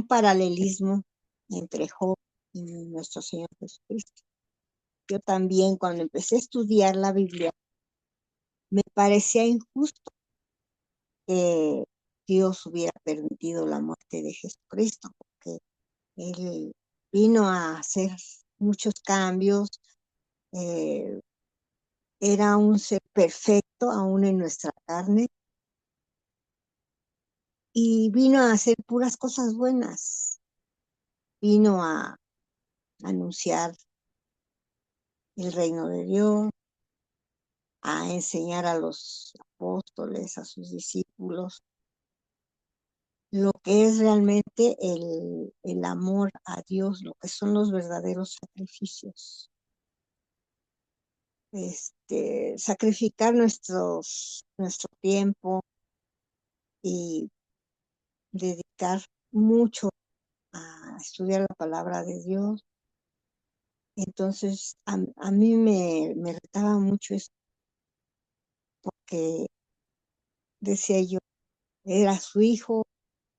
paralelismo entre Job y nuestro Señor Jesucristo. Yo también cuando empecé a estudiar la Biblia, me parecía injusto que Dios hubiera permitido la muerte de Jesucristo, porque Él vino a hacer muchos cambios, eh, era un ser perfecto aún en nuestra carne y vino a hacer puras cosas buenas, vino a anunciar el reino de Dios, a enseñar a los apóstoles, a sus discípulos, lo que es realmente el amor a Dios, lo que son los verdaderos sacrificios. Sacrificar nuestro tiempo y dedicar mucho a estudiar la palabra de Dios. Entonces, a mí me retaba mucho eso, porque decía yo, era su hijo,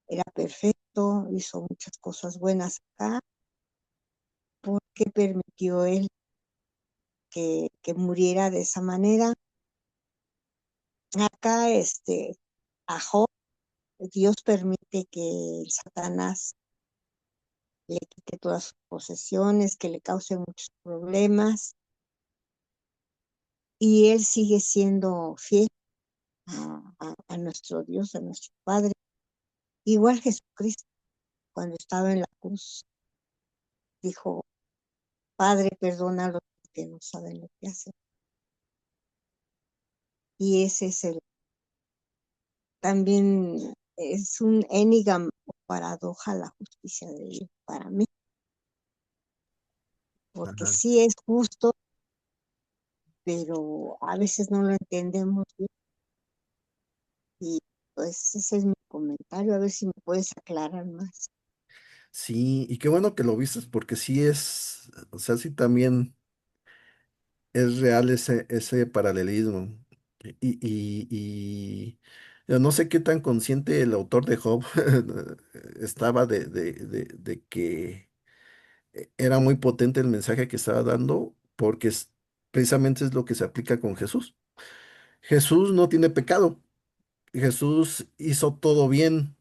era perfecto, hizo muchas cosas buenas acá, ¿por qué permitió él que muriera de esa manera? Acá, a Job, Dios permite que el Satanás le quite todas sus posesiones, que le cause muchos problemas, y él sigue siendo fiel a nuestro Dios, a nuestro Padre. Igual Jesucristo, cuando estaba en la cruz, dijo, Padre, perdónalos porque no saben lo que hacen. Y ese es también es un enigma o paradoja la justicia de Dios para mí, porque Ajá. sí es justo, pero a veces no lo entendemos bien. Y pues ese es mi comentario, a ver si me puedes aclarar más. Sí, y qué bueno que lo vistes porque sí es, o sea, sí también es real ese paralelismo. Y yo no sé qué tan consciente el autor de Job estaba de que era muy potente el mensaje que estaba dando, porque precisamente es lo que se aplica con Jesús. Jesús no tiene pecado, Jesús hizo todo bien,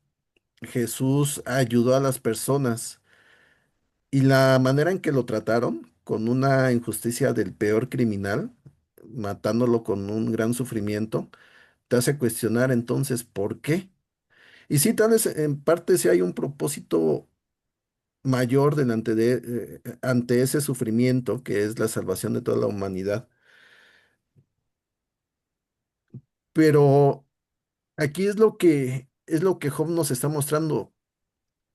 Jesús ayudó a las personas. Y la manera en que lo trataron, con una injusticia del peor criminal, matándolo con un gran sufrimiento, te hace cuestionar entonces por qué. Y sí, tal vez en parte sí hay un propósito mayor ante ese sufrimiento, que es la salvación de toda la humanidad. Pero aquí es lo que Job nos está mostrando.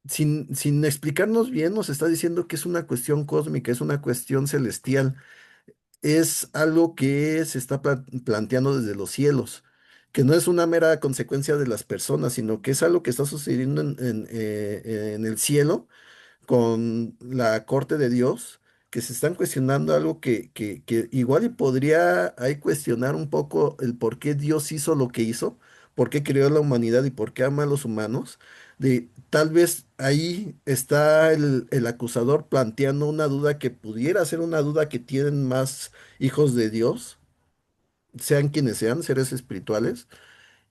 Sin explicarnos bien, nos está diciendo que es una cuestión cósmica, es una cuestión celestial. Es algo que se está planteando desde los cielos, que no es una mera consecuencia de las personas, sino que es algo que está sucediendo en el cielo con la corte de Dios, que se están cuestionando algo que igual y podría ahí cuestionar un poco el por qué Dios hizo lo que hizo, por qué creó la humanidad y por qué ama a los humanos. Tal vez ahí está el acusador planteando una duda que pudiera ser una duda que tienen más hijos de Dios, sean quienes sean, seres espirituales,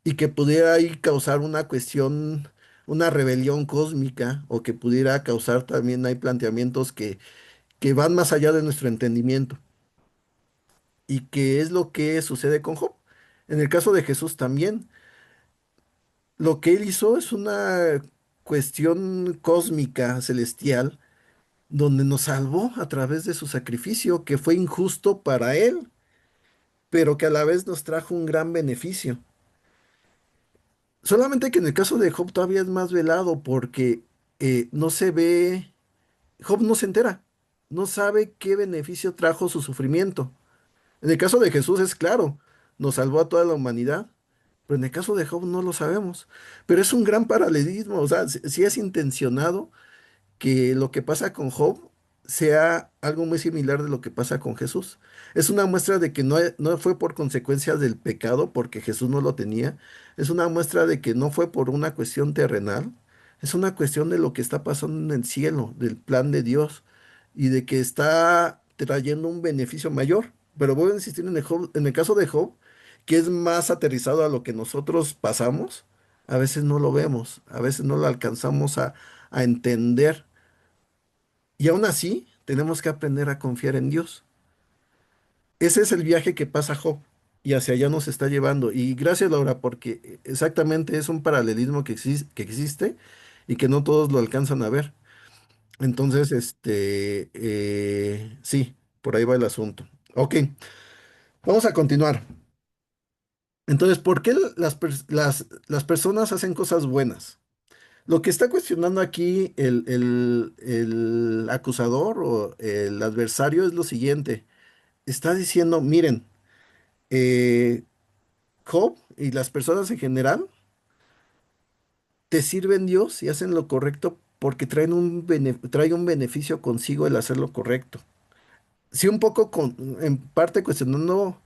y que pudiera ahí causar una cuestión, una rebelión cósmica, o que pudiera causar también hay planteamientos que van más allá de nuestro entendimiento, y que es lo que sucede con Job. En el caso de Jesús también, lo que él hizo es una cuestión cósmica, celestial, donde nos salvó a través de su sacrificio, que fue injusto para él, pero que a la vez nos trajo un gran beneficio. Solamente que en el caso de Job todavía es más velado porque no se ve, Job no se entera, no sabe qué beneficio trajo su sufrimiento. En el caso de Jesús es claro, nos salvó a toda la humanidad, pero en el caso de Job no lo sabemos. Pero es un gran paralelismo, o sea, si es intencionado que lo que pasa con Job sea algo muy similar de lo que pasa con Jesús. Es una muestra de que no fue por consecuencia del pecado, porque Jesús no lo tenía. Es una muestra de que no fue por una cuestión terrenal. Es una cuestión de lo que está pasando en el cielo, del plan de Dios, y de que está trayendo un beneficio mayor. Pero voy a insistir en el caso de Job, que es más aterrizado a lo que nosotros pasamos. A veces no lo vemos, a veces no lo alcanzamos a entender, y aún así, tenemos que aprender a confiar en Dios. Ese es el viaje que pasa Job y hacia allá nos está llevando. Y gracias, Laura, porque exactamente es un paralelismo que existe y que no todos lo alcanzan a ver. Entonces, sí, por ahí va el asunto. Ok, vamos a continuar. Entonces, ¿por qué las personas hacen cosas buenas? Lo que está cuestionando aquí el acusador o el adversario es lo siguiente. Está diciendo, miren, eh, Job y las personas en general te sirven Dios y hacen lo correcto porque trae un beneficio consigo el hacer lo correcto. Sí, un poco en parte cuestionando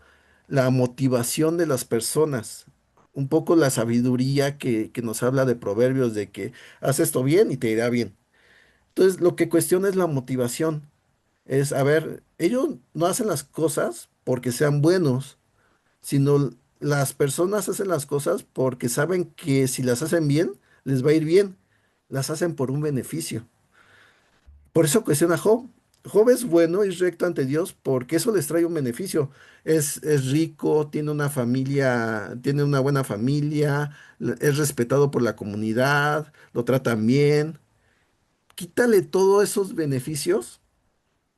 la motivación de las personas, un poco la sabiduría que nos habla de proverbios de que haz esto bien y te irá bien. Entonces, lo que cuestiona es la motivación. Es, a ver, ellos no hacen las cosas porque sean buenos, sino las personas hacen las cosas porque saben que si las hacen bien, les va a ir bien. Las hacen por un beneficio. Por eso cuestiona a Job. Job es bueno y recto ante Dios porque eso les trae un beneficio. Es rico, tiene una familia, tiene una buena familia, es respetado por la comunidad, lo tratan bien. Quítale todos esos beneficios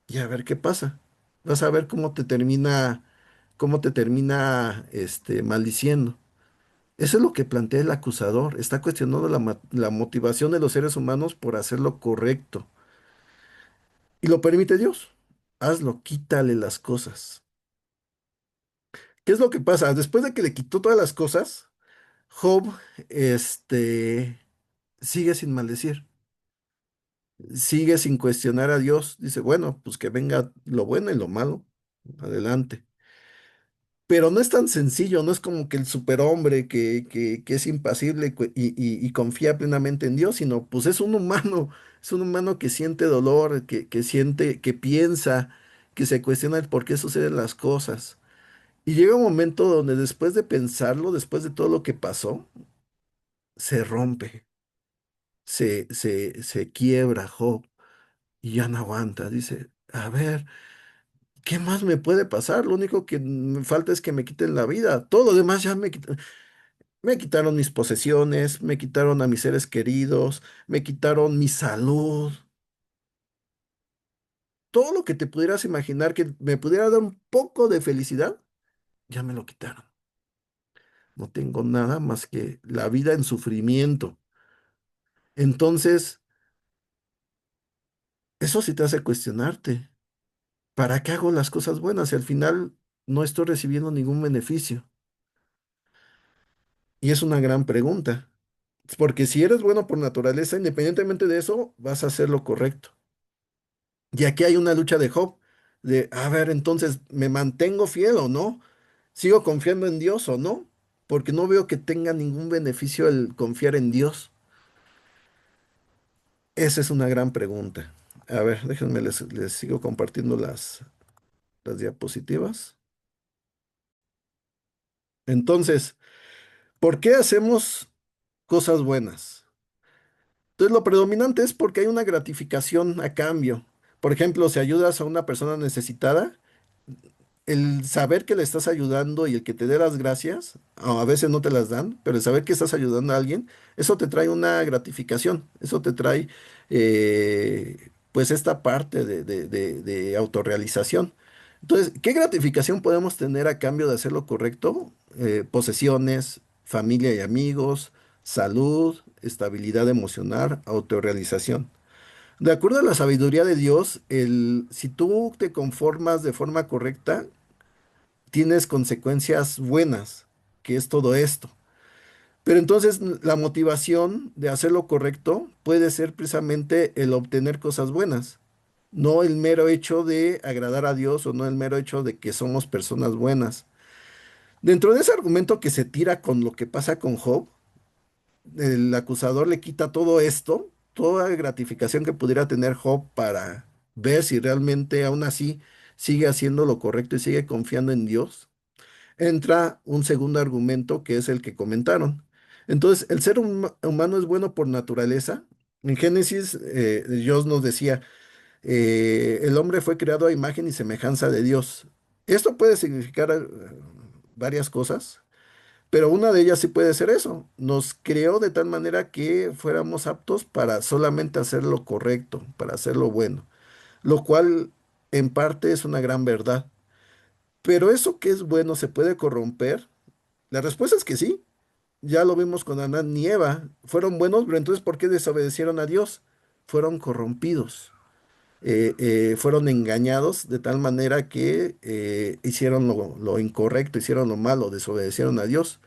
y a ver qué pasa. Vas a ver cómo te termina maldiciendo. Eso es lo que plantea el acusador. Está cuestionando la motivación de los seres humanos por hacer lo correcto. Y lo permite Dios. Hazlo, quítale las cosas. ¿Qué es lo que pasa? Después de que le quitó todas las cosas, Job, sigue sin maldecir. Sigue sin cuestionar a Dios. Dice, bueno, pues que venga lo bueno y lo malo. Adelante. Pero no es tan sencillo, no es como que el superhombre que es impasible y confía plenamente en Dios, sino pues es un humano que siente dolor, que siente, que piensa, que se cuestiona el por qué suceden las cosas. Y llega un momento donde después de pensarlo, después de todo lo que pasó, se rompe, se quiebra Job y ya no aguanta. Dice, a ver, ¿qué más me puede pasar? Lo único que me falta es que me quiten la vida. Todo lo demás ya me quitaron mis posesiones, me quitaron a mis seres queridos, me quitaron mi salud. Todo lo que te pudieras imaginar que me pudiera dar un poco de felicidad, ya me lo quitaron. No tengo nada más que la vida en sufrimiento. Entonces, eso sí te hace cuestionarte. ¿Para qué hago las cosas buenas si al final no estoy recibiendo ningún beneficio? Y es una gran pregunta. Porque si eres bueno por naturaleza, independientemente de eso, vas a hacer lo correcto. Y aquí hay una lucha de Job, de, a ver, entonces, ¿me mantengo fiel o no? ¿Sigo confiando en Dios o no? Porque no veo que tenga ningún beneficio el confiar en Dios. Esa es una gran pregunta. A ver, déjenme, les sigo compartiendo las diapositivas. Entonces, ¿por qué hacemos cosas buenas? Entonces, lo predominante es porque hay una gratificación a cambio. Por ejemplo, si ayudas a una persona necesitada, el saber que le estás ayudando y el que te dé las gracias, o a veces no te las dan, pero el saber que estás ayudando a alguien, eso te trae una gratificación, eso te trae pues esta parte de autorrealización. Entonces, ¿qué gratificación podemos tener a cambio de hacer lo correcto? Posesiones, familia y amigos, salud, estabilidad emocional, autorrealización. De acuerdo a la sabiduría de Dios, si tú te conformas de forma correcta, tienes consecuencias buenas, que es todo esto. Pero entonces la motivación de hacer lo correcto puede ser precisamente el obtener cosas buenas, no el mero hecho de agradar a Dios o no el mero hecho de que somos personas buenas. Dentro de ese argumento que se tira con lo que pasa con Job, el acusador le quita todo esto, toda gratificación que pudiera tener Job para ver si realmente aún así sigue haciendo lo correcto y sigue confiando en Dios. Entra un segundo argumento que es el que comentaron. Entonces, el ser humano es bueno por naturaleza. En Génesis, Dios nos decía, el hombre fue creado a imagen y semejanza de Dios. Esto puede significar varias cosas, pero una de ellas sí puede ser eso. Nos creó de tal manera que fuéramos aptos para solamente hacer lo correcto, para hacer lo bueno, lo cual en parte es una gran verdad. Pero eso que es bueno se puede corromper. La respuesta es que sí. Ya lo vimos con Adán y Eva. Fueron buenos, pero entonces ¿por qué desobedecieron a Dios? Fueron corrompidos. Fueron engañados de tal manera que hicieron lo incorrecto, hicieron lo malo, desobedecieron a Dios.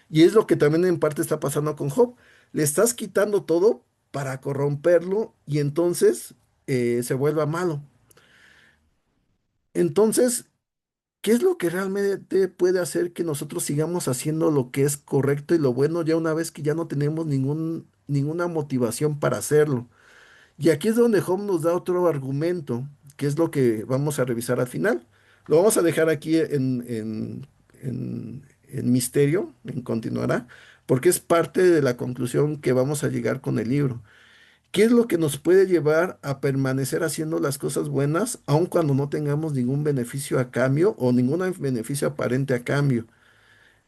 Y es lo que también en parte está pasando con Job. Le estás quitando todo para corromperlo y entonces se vuelva malo. Entonces, ¿qué es lo que realmente puede hacer que nosotros sigamos haciendo lo que es correcto y lo bueno ya una vez que ya no tenemos ninguna motivación para hacerlo? Y aquí es donde Job nos da otro argumento, que es lo que vamos a revisar al final. Lo vamos a dejar aquí en misterio, en continuará, porque es parte de la conclusión que vamos a llegar con el libro. ¿Qué es lo que nos puede llevar a permanecer haciendo las cosas buenas, aun cuando no tengamos ningún beneficio a cambio o ningún beneficio aparente a cambio?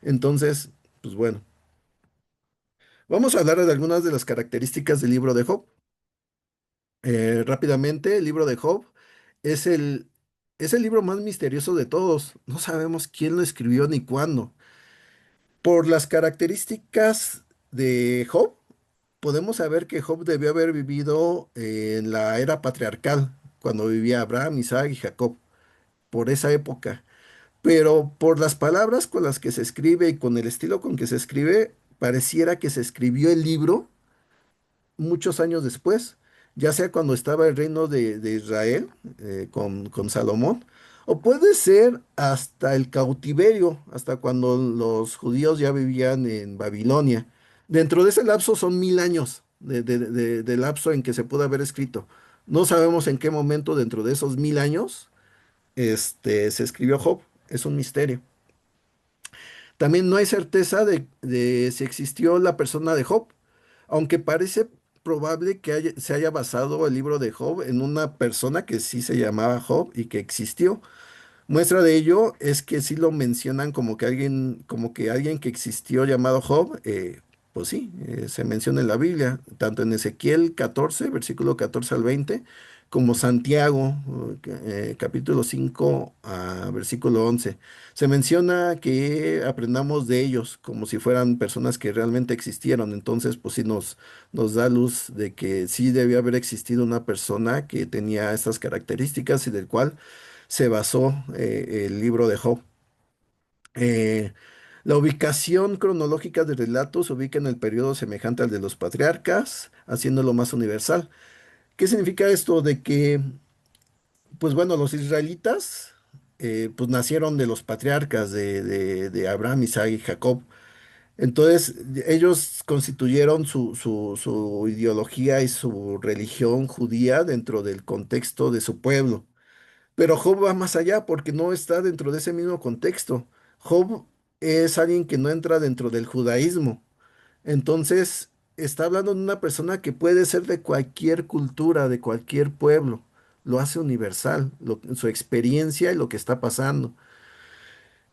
Entonces, pues bueno, vamos a hablar de algunas de las características del libro de Job. Rápidamente, el libro de Job es es el libro más misterioso de todos. No sabemos quién lo escribió ni cuándo. Por las características de Job, podemos saber que Job debió haber vivido en la era patriarcal, cuando vivía Abraham, Isaac y Jacob, por esa época. Pero por las palabras con las que se escribe y con el estilo con que se escribe, pareciera que se escribió el libro muchos años después, ya sea cuando estaba el reino de Israel con Salomón, o puede ser hasta el cautiverio, hasta cuando los judíos ya vivían en Babilonia. Dentro de ese lapso son 1000 años de lapso en que se pudo haber escrito. No sabemos en qué momento dentro de esos 1000 años se escribió Job. Es un misterio. También no hay certeza de si existió la persona de Job, aunque parece probable que se haya basado el libro de Job en una persona que sí se llamaba Job y que existió. Muestra de ello es que sí lo mencionan como que alguien que existió llamado Job, pues sí, se menciona en la Biblia, tanto en Ezequiel 14, versículo 14 al 20, como Santiago, capítulo 5, versículo 11. Se menciona que aprendamos de ellos como si fueran personas que realmente existieron. Entonces, pues sí nos da luz de que sí debió haber existido una persona que tenía estas características y del cual se basó el libro de Job. Eh, la ubicación cronológica del relato se ubica en el periodo semejante al de los patriarcas, haciéndolo más universal. ¿Qué significa esto? De que, pues bueno, los israelitas, pues nacieron de los patriarcas de Abraham, Isaac y Jacob. Entonces, ellos constituyeron su ideología y su religión judía dentro del contexto de su pueblo. Pero Job va más allá porque no está dentro de ese mismo contexto. Job es alguien que no entra dentro del judaísmo. Entonces, está hablando de una persona que puede ser de cualquier cultura, de cualquier pueblo. Lo hace universal, su experiencia y lo que está pasando.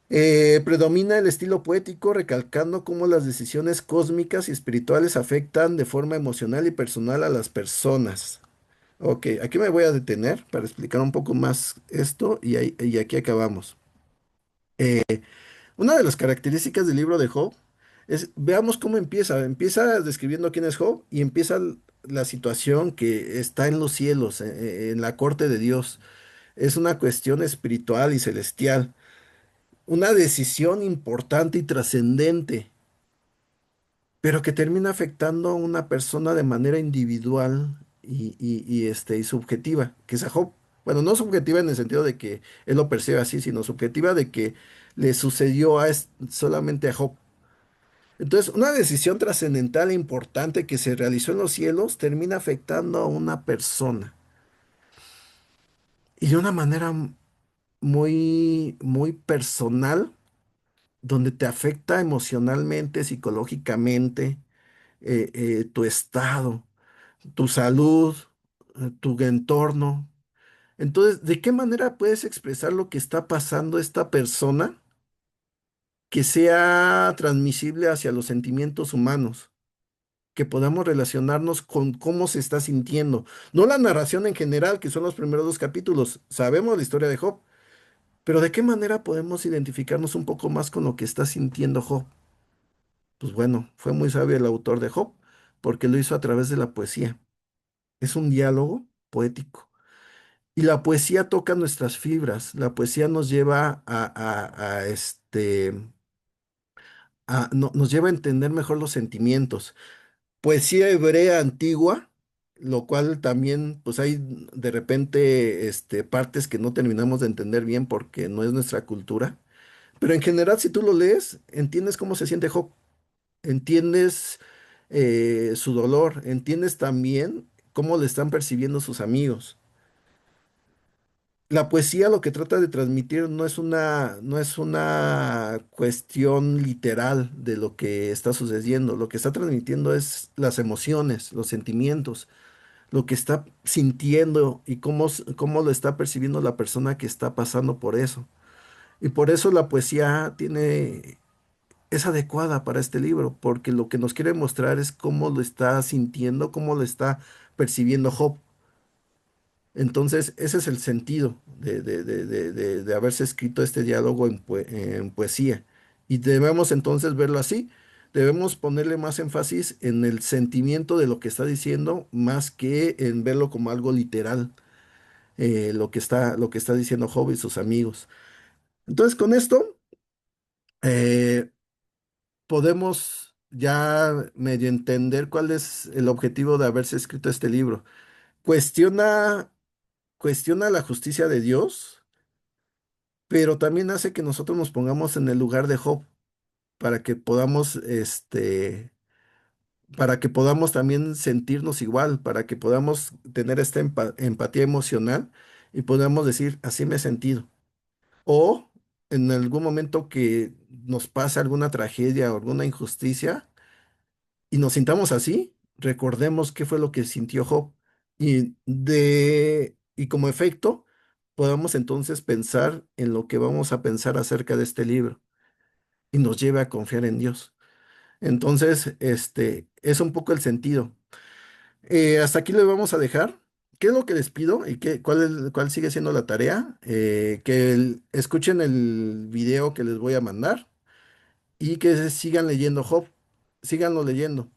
Predomina el estilo poético, recalcando cómo las decisiones cósmicas y espirituales afectan de forma emocional y personal a las personas. Ok, aquí me voy a detener para explicar un poco más esto y aquí acabamos. Una de las características del libro de Job es, veamos cómo empieza. Empieza describiendo quién es Job y empieza la situación que está en los cielos, en la corte de Dios. Es una cuestión espiritual y celestial, una decisión importante y trascendente, pero que termina afectando a una persona de manera individual y subjetiva, que es a Job. Bueno, no subjetiva en el sentido de que él lo percibe así, sino subjetiva de que le sucedió solamente a Job. Entonces, una decisión trascendental e importante que se realizó en los cielos termina afectando a una persona y de una manera muy, muy personal, donde te afecta emocionalmente, psicológicamente, tu estado, tu salud, tu entorno. Entonces, ¿de qué manera puedes expresar lo que está pasando esta persona que sea transmisible hacia los sentimientos humanos? Que podamos relacionarnos con cómo se está sintiendo. No la narración en general, que son los primeros dos capítulos. Sabemos la historia de Job, pero ¿de qué manera podemos identificarnos un poco más con lo que está sintiendo Job? Pues bueno, fue muy sabio el autor de Job, porque lo hizo a través de la poesía. Es un diálogo poético. Y la poesía toca nuestras fibras. La poesía nos lleva nos lleva a entender mejor los sentimientos. Poesía hebrea antigua, lo cual también, pues hay de repente partes que no terminamos de entender bien porque no es nuestra cultura. Pero en general, si tú lo lees, entiendes cómo se siente Job, entiendes su dolor, entiendes también cómo le están percibiendo sus amigos. La poesía lo que trata de transmitir no es una cuestión literal de lo que está sucediendo. Lo que está transmitiendo es las emociones, los sentimientos, lo que está sintiendo y cómo lo está percibiendo la persona que está pasando por eso. Y por eso la poesía es adecuada para este libro, porque lo que nos quiere mostrar es cómo lo está sintiendo, cómo lo está percibiendo Job. Entonces, ese es el sentido de haberse escrito este diálogo en poesía. Y debemos entonces verlo así. Debemos ponerle más énfasis en el sentimiento de lo que está diciendo, más que en verlo como algo literal, lo que está diciendo Job y sus amigos. Entonces, con esto, eh, podemos ya medio entender cuál es el objetivo de haberse escrito este libro. Cuestiona, cuestiona la justicia de Dios, pero también hace que nosotros nos pongamos en el lugar de Job para que podamos, para que podamos también sentirnos igual, para que podamos tener esta empatía emocional y podamos decir, así me he sentido. O en algún momento que nos pase alguna tragedia o alguna injusticia y nos sintamos así, recordemos qué fue lo que sintió Job y como efecto podamos entonces pensar en lo que vamos a pensar acerca de este libro y nos lleve a confiar en Dios. Entonces, es un poco el sentido. Hasta aquí le vamos a dejar. ¿Qué es lo que les pido y cuál sigue siendo la tarea? Que escuchen el video que les voy a mandar y que sigan leyendo Job. Síganlo leyendo.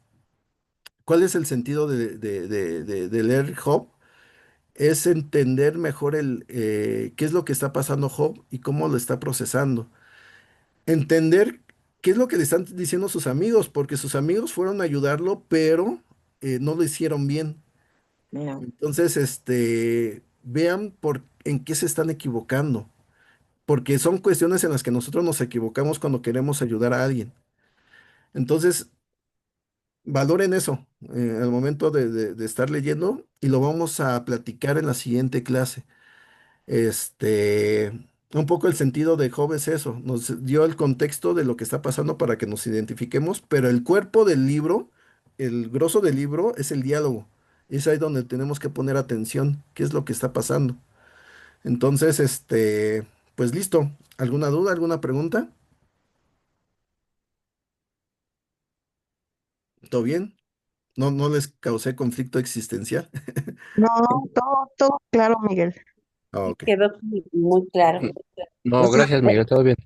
¿Cuál es el sentido de leer Job? Es entender mejor qué es lo que está pasando Job y cómo lo está procesando. Entender qué es lo que le están diciendo sus amigos, porque sus amigos fueron a ayudarlo, pero no lo hicieron bien. No, Entonces, vean en qué se están equivocando, porque son cuestiones en las que nosotros nos equivocamos cuando queremos ayudar a alguien. Entonces, valoren eso al momento de estar leyendo y lo vamos a platicar en la siguiente clase. Este, Un poco el sentido de Job es eso, nos dio el contexto de lo que está pasando para que nos identifiquemos, pero el cuerpo del libro, el grosso del libro es el diálogo. Es ahí donde tenemos que poner atención, qué es lo que está pasando. Entonces, pues listo. ¿Alguna duda, alguna pregunta? ¿Todo bien? ¿No les causé conflicto existencial? No, todo claro, Miguel. Ah, ok. Quedó muy claro. No, Entonces, gracias, Miguel, todo bien.